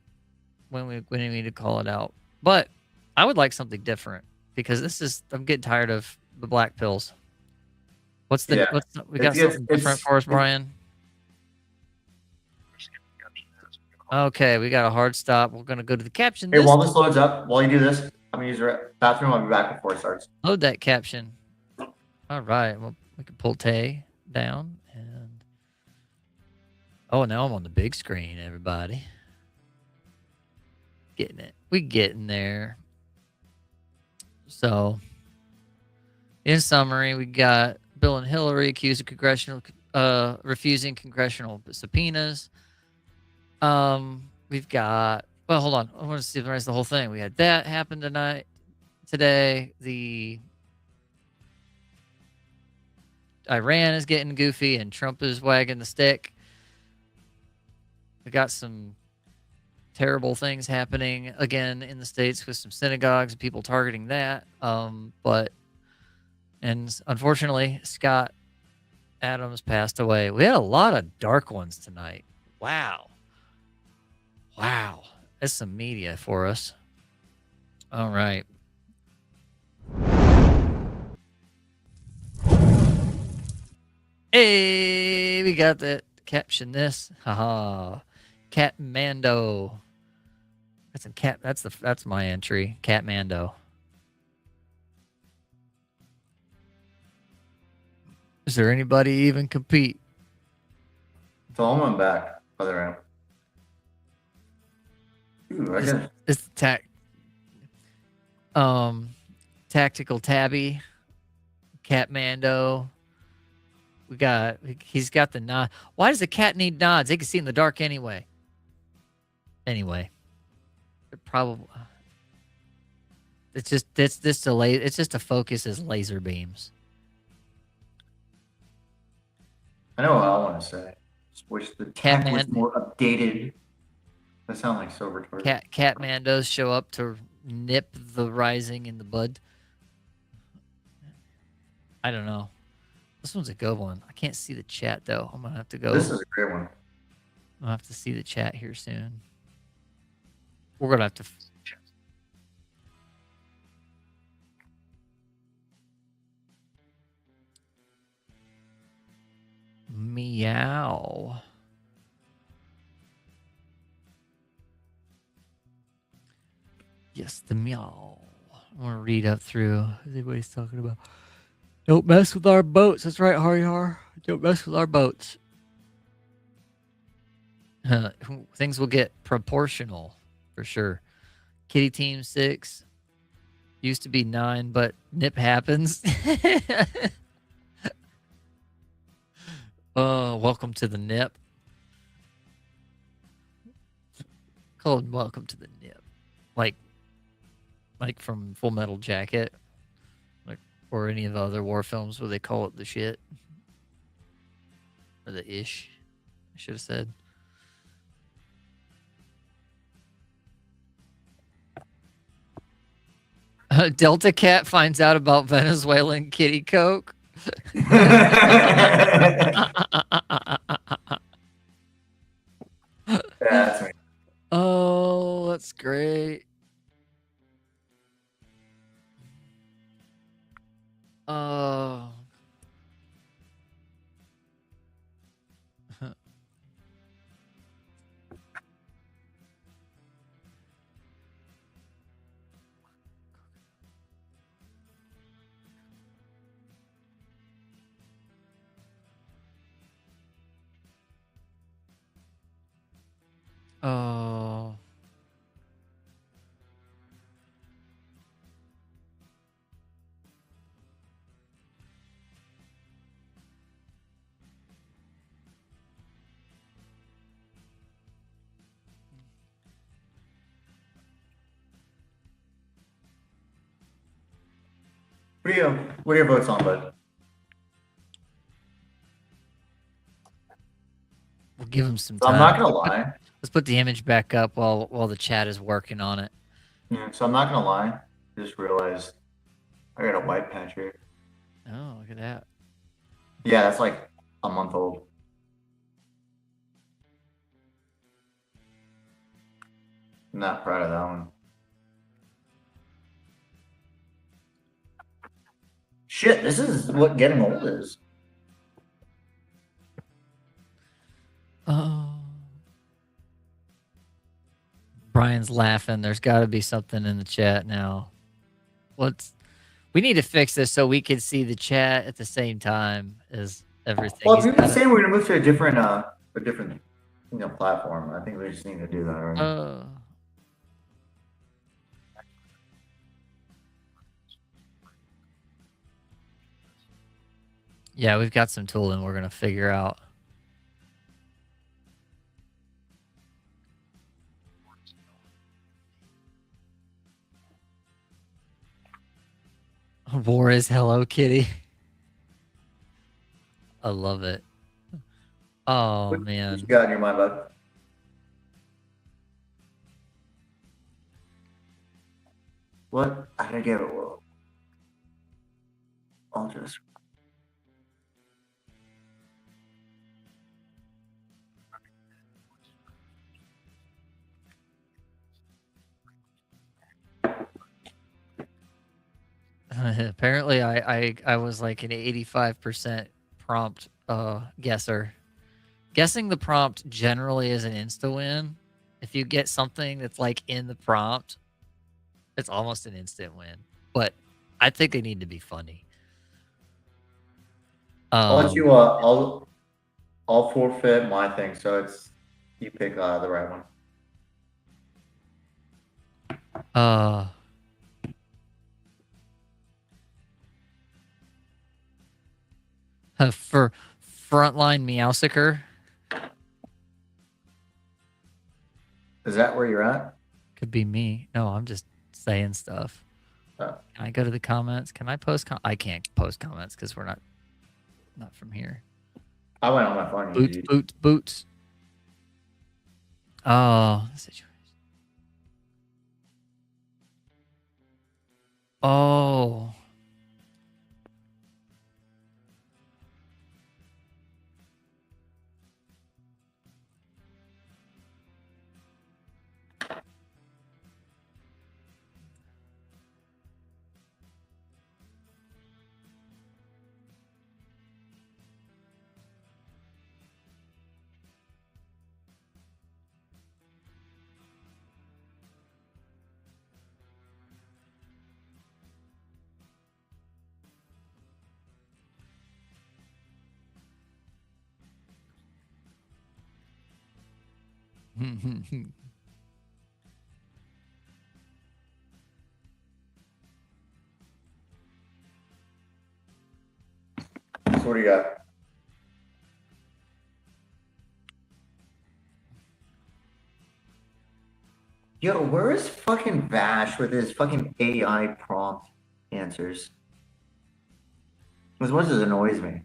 when we need to call it out. But I would like something different because I'm getting tired of the black pills. We got something different for us, Brian? Okay, we got a hard stop. We're gonna go to the caption. Hey, while this loads up, while you do this, I'm gonna use the bathroom. I'll be back before it starts. Load that caption. All right. Well, we can pull Tay down and now I'm on the big screen, everybody. Getting it. We getting there. So, in summary, we got Bill and Hillary accused of refusing congressional subpoenas. We've got. Well, hold on. I want to see the rest of the whole thing. We had that happen today. The Iran is getting goofy, and Trump is wagging the stick. We got some terrible things happening again in the States with some synagogues and people targeting that. And unfortunately, Scott Adams passed away. We had a lot of dark ones tonight. Wow. That's some media for us. All right. Hey, we got that. Caption this. Haha. Cat Mando. That's my entry. Cat Mando. Is there anybody even compete? So I'm back, other end. It's Tactical Tabby. Cat Mando. He's got the nod. Why does the cat need nods? They can see in the dark anyway. Anyway, probably it's just to focus his laser beams. I know what I want to say. Just wish the tech was more updated. That sounds like so retarded. Cat Mandos show up to nip the rising in the bud. I don't know. This one's a good one. I can't see the chat though. I'm gonna have to go. This is a great one. I'll have to see the chat here soon. We're gonna have to. Meow. Yes, the meow. I want to read up through. Everybody's talking about. Don't mess with our boats. That's right, Har. Don't mess with our boats. Things will get proportional, for sure. Kitty Team 6. Used to be 9, but nip happens. Oh, welcome to the nip. Called welcome to the nip. Like from Full Metal Jacket. Like, or any of the other war films where they call it the shit. Or the ish, I should have said. Delta Cat finds out about Venezuelan kitty coke. That's me. Oh, that's great. Oh. Oh. What are your votes on, bud? We'll give him some So time. I'm not gonna lie. Let's put the image back up while the chat is working on it. Yeah, so I'm not gonna lie. I just realized I got a white patch here. Oh, look at that. Yeah, that's like a month old. I'm not proud of that one. Shit, this is what getting old is. Oh. Brian's laughing. There's got to be something in the chat now. We need to fix this so we can see the chat at the same time as everything. Well, if you've been saying we're gonna move to a different platform, I think we just need to do that, right? Yeah, we've got some tooling we're gonna figure out. War is Hello Kitty. I love it. Oh, man. What you got in your mind, bud? What? I gotta give it a whirl. I'll just. Apparently, I was like an 85% prompt guesser. Guessing the prompt generally is an insta-win. If you get something that's like in the prompt, it's almost an instant win. But I think they need to be funny. I'll let you. I'll forfeit my thing, so it's you pick the right one. For Frontline Meowsicker. Is that where you're at? Could be me. No, I'm just saying stuff. Oh. Can I go to the comments? Can I post? I can't post comments because we're not from here. I went on my phone. Boots. Oh, situation. Oh. what do you got? Yo, where is fucking Vash with his fucking AI prompt answers? As much as it annoys me.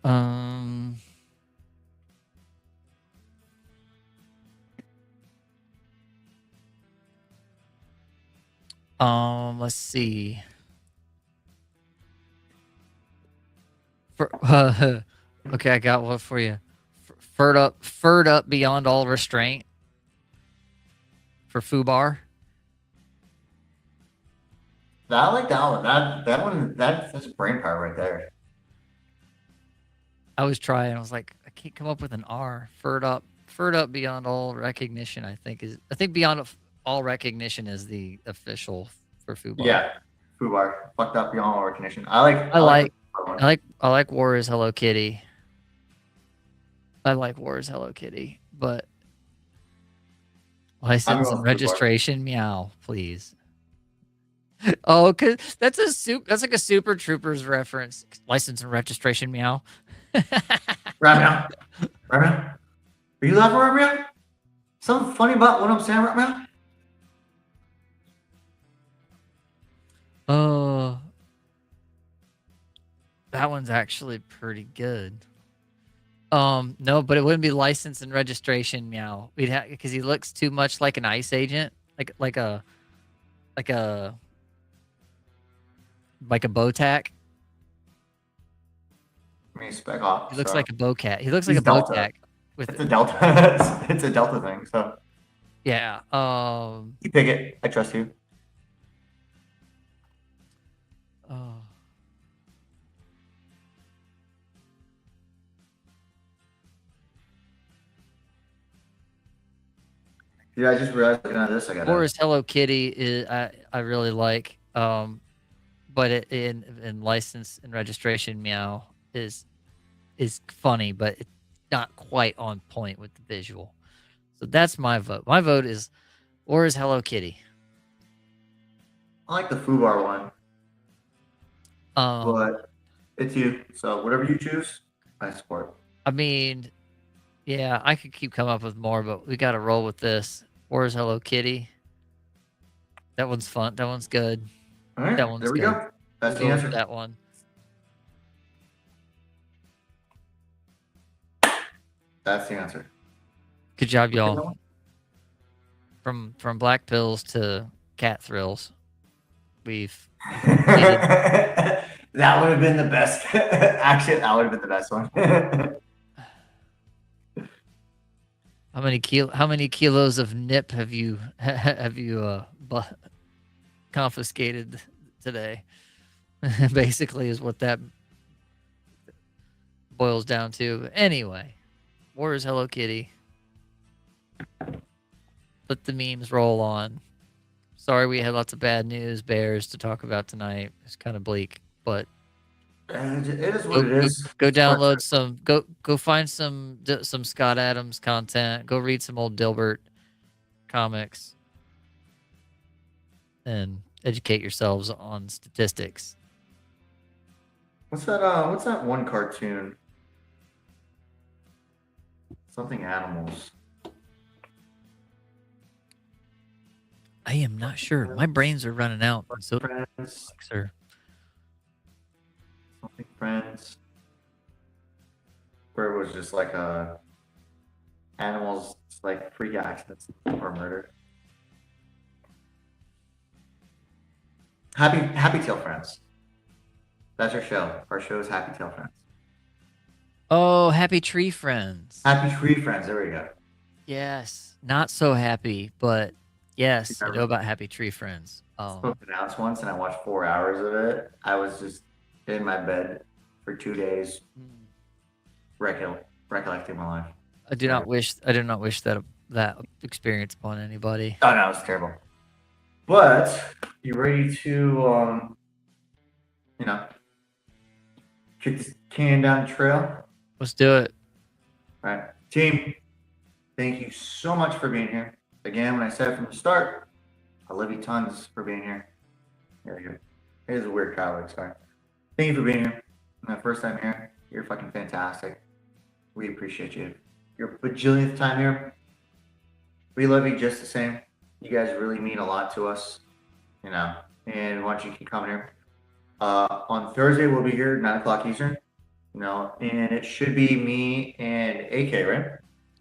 Um. Let's see. Okay, I got one for you. Furred up beyond all restraint. For Fubar. I like that one. That one. That's brain power right there. I was trying. I was like, I can't come up with an R. Furred up beyond all recognition. I think beyond all recognition is the official for Fubar. Yeah, Fubar. Fucked up beyond all recognition. I like War is Hello Kitty. I like War is Hello Kitty, but license and registration, meow, please. Oh, cause that's like a Super Troopers reference. License and registration, meow. Right now. Are you laughing right now? Something funny about what I'm saying right now? Oh, that one's actually pretty good. No, but it wouldn't be license and registration, meow. We'd have because he looks too much like an ICE agent, like a BOTAC. I mean, Spec Ops. He looks like a BOCAT. He looks like a BOTAC. It's a Delta. It's a Delta thing. So yeah. You pick it. I trust you. Oh. Yeah, I just realized looking at this. I got. Or is Hello Kitty is I really like. But in license and registration, meow is funny, but it's not quite on point with the visual. So that's my vote. My vote is Or is Hello Kitty. I like the Fubar one. But it's you. So whatever you choose, I support. I mean, yeah, I could keep coming up with more, but we got to roll with this. Or is Hello Kitty. That one's fun. That one's good. All right, that one's there we good. go. That's We'll the go with answer. that one. That's the answer. Good job, y'all. From Black Pills to Cat Thrills, we've. That would have been the best. Actually, that would have been the best one. How many kilos of nip have you confiscated today? Basically, is what that boils down to. Anyway, where's Hello Kitty? Let the memes roll on. Sorry, we had lots of bad news bears to talk about tonight. It's kind of bleak, but it is what it is. Go download some. Go find some Scott Adams content. Go read some old Dilbert comics, and educate yourselves on statistics. What's that? What's that one cartoon? Something animals. I am not sure. My brains are running out. So, sir. Something Friends. Where it was just like animals like freak accidents or murder. Happy Tail Friends. That's our show. Our show is Happy Tail Friends. Oh, Happy Tree Friends. Happy Tree Friends. There we go. Yes. Not so happy, but yes, I know about Happy Tree Friends. I spoke to Alex once and I watched 4 hours of it. I was just in my bed for 2 days, recollecting my life. I do not wish that experience upon anybody. Oh no, it's terrible. But you ready to you know, kick this can down the trail. Let's do it. All right, team. Thank you so much for being here. Again, when I said from the start, I love you tons for being here. Here we go. Here's a weird crowd. Sorry. Thank you for being here. My first time here. You're fucking fantastic. We appreciate you. Your bajillionth time here. We love you just the same. You guys really mean a lot to us, you know. And once you keep coming here, on Thursday we'll be here 9 o'clock Eastern, you know, and it should be me and AK, right?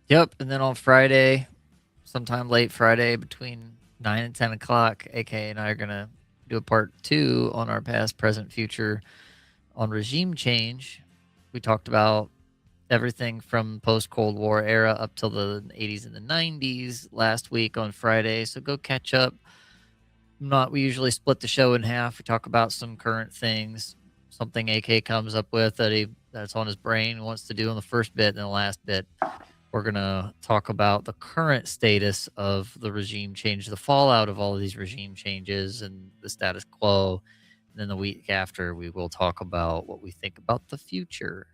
Yep. And then on Friday, sometime late Friday between 9 and 10 o'clock, AK and I are going to do a part 2 on our past, present, future on regime change. We talked about everything from post-Cold War era up till the 80s and the 90s last week on Friday. So go catch up. We usually split the show in half. We talk about some current things, something AK comes up with that's on his brain, wants to do in the first bit, and the last bit we're going to talk about the current status of the regime change, the fallout of all of these regime changes and the status quo. And then the week after, we will talk about what we think about the future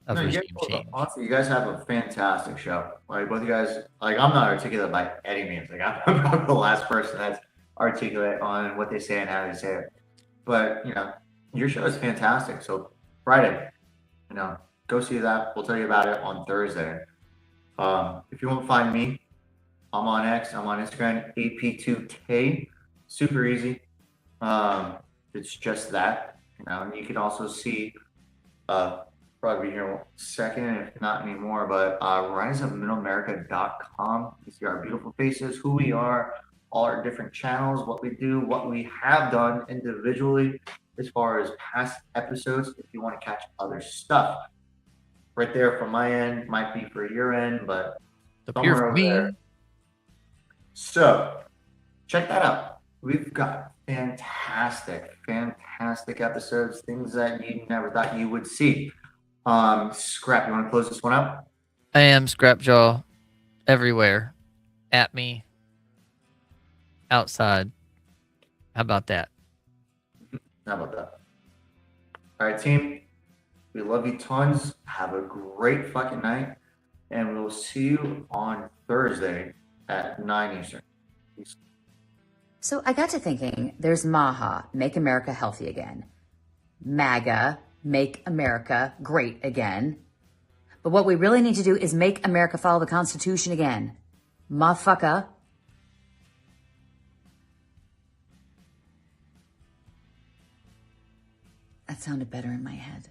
of regime change. Honestly, you guys have a fantastic show. Like, both you guys, like, I'm not articulate by any means. Like, I'm probably the last person that's articulate on what they say and how they say it. But, you know, your show is fantastic. So Friday, you know, go see that. We'll tell you about it on Thursday. If you want to find me, I'm on X. I'm on Instagram, AP2K. Super easy. It's just that, you know. And you can also see, probably here in a second, if not anymore, but riseofmiddleamerica.com. You see our beautiful faces, who we are, all our different channels, what we do, what we have done individually as far as past episodes, if you want to catch other stuff. Right there from my end, might be for your end, but somewhere over there. So check that out. We've got fantastic episodes, things that you never thought you would see. Scrap, you want to close this one out? I am Skrappjaw everywhere. At me. Outside. How about that? How about that? All right, team. We love you tons. Have a great fucking night. And we'll see you on Thursday at 9 Eastern. Peace. So I got to thinking, there's MAHA, Make America Healthy Again. MAGA, Make America Great Again. But what we really need to do is make America follow the Constitution again. Motherfucker. That sounded better in my head.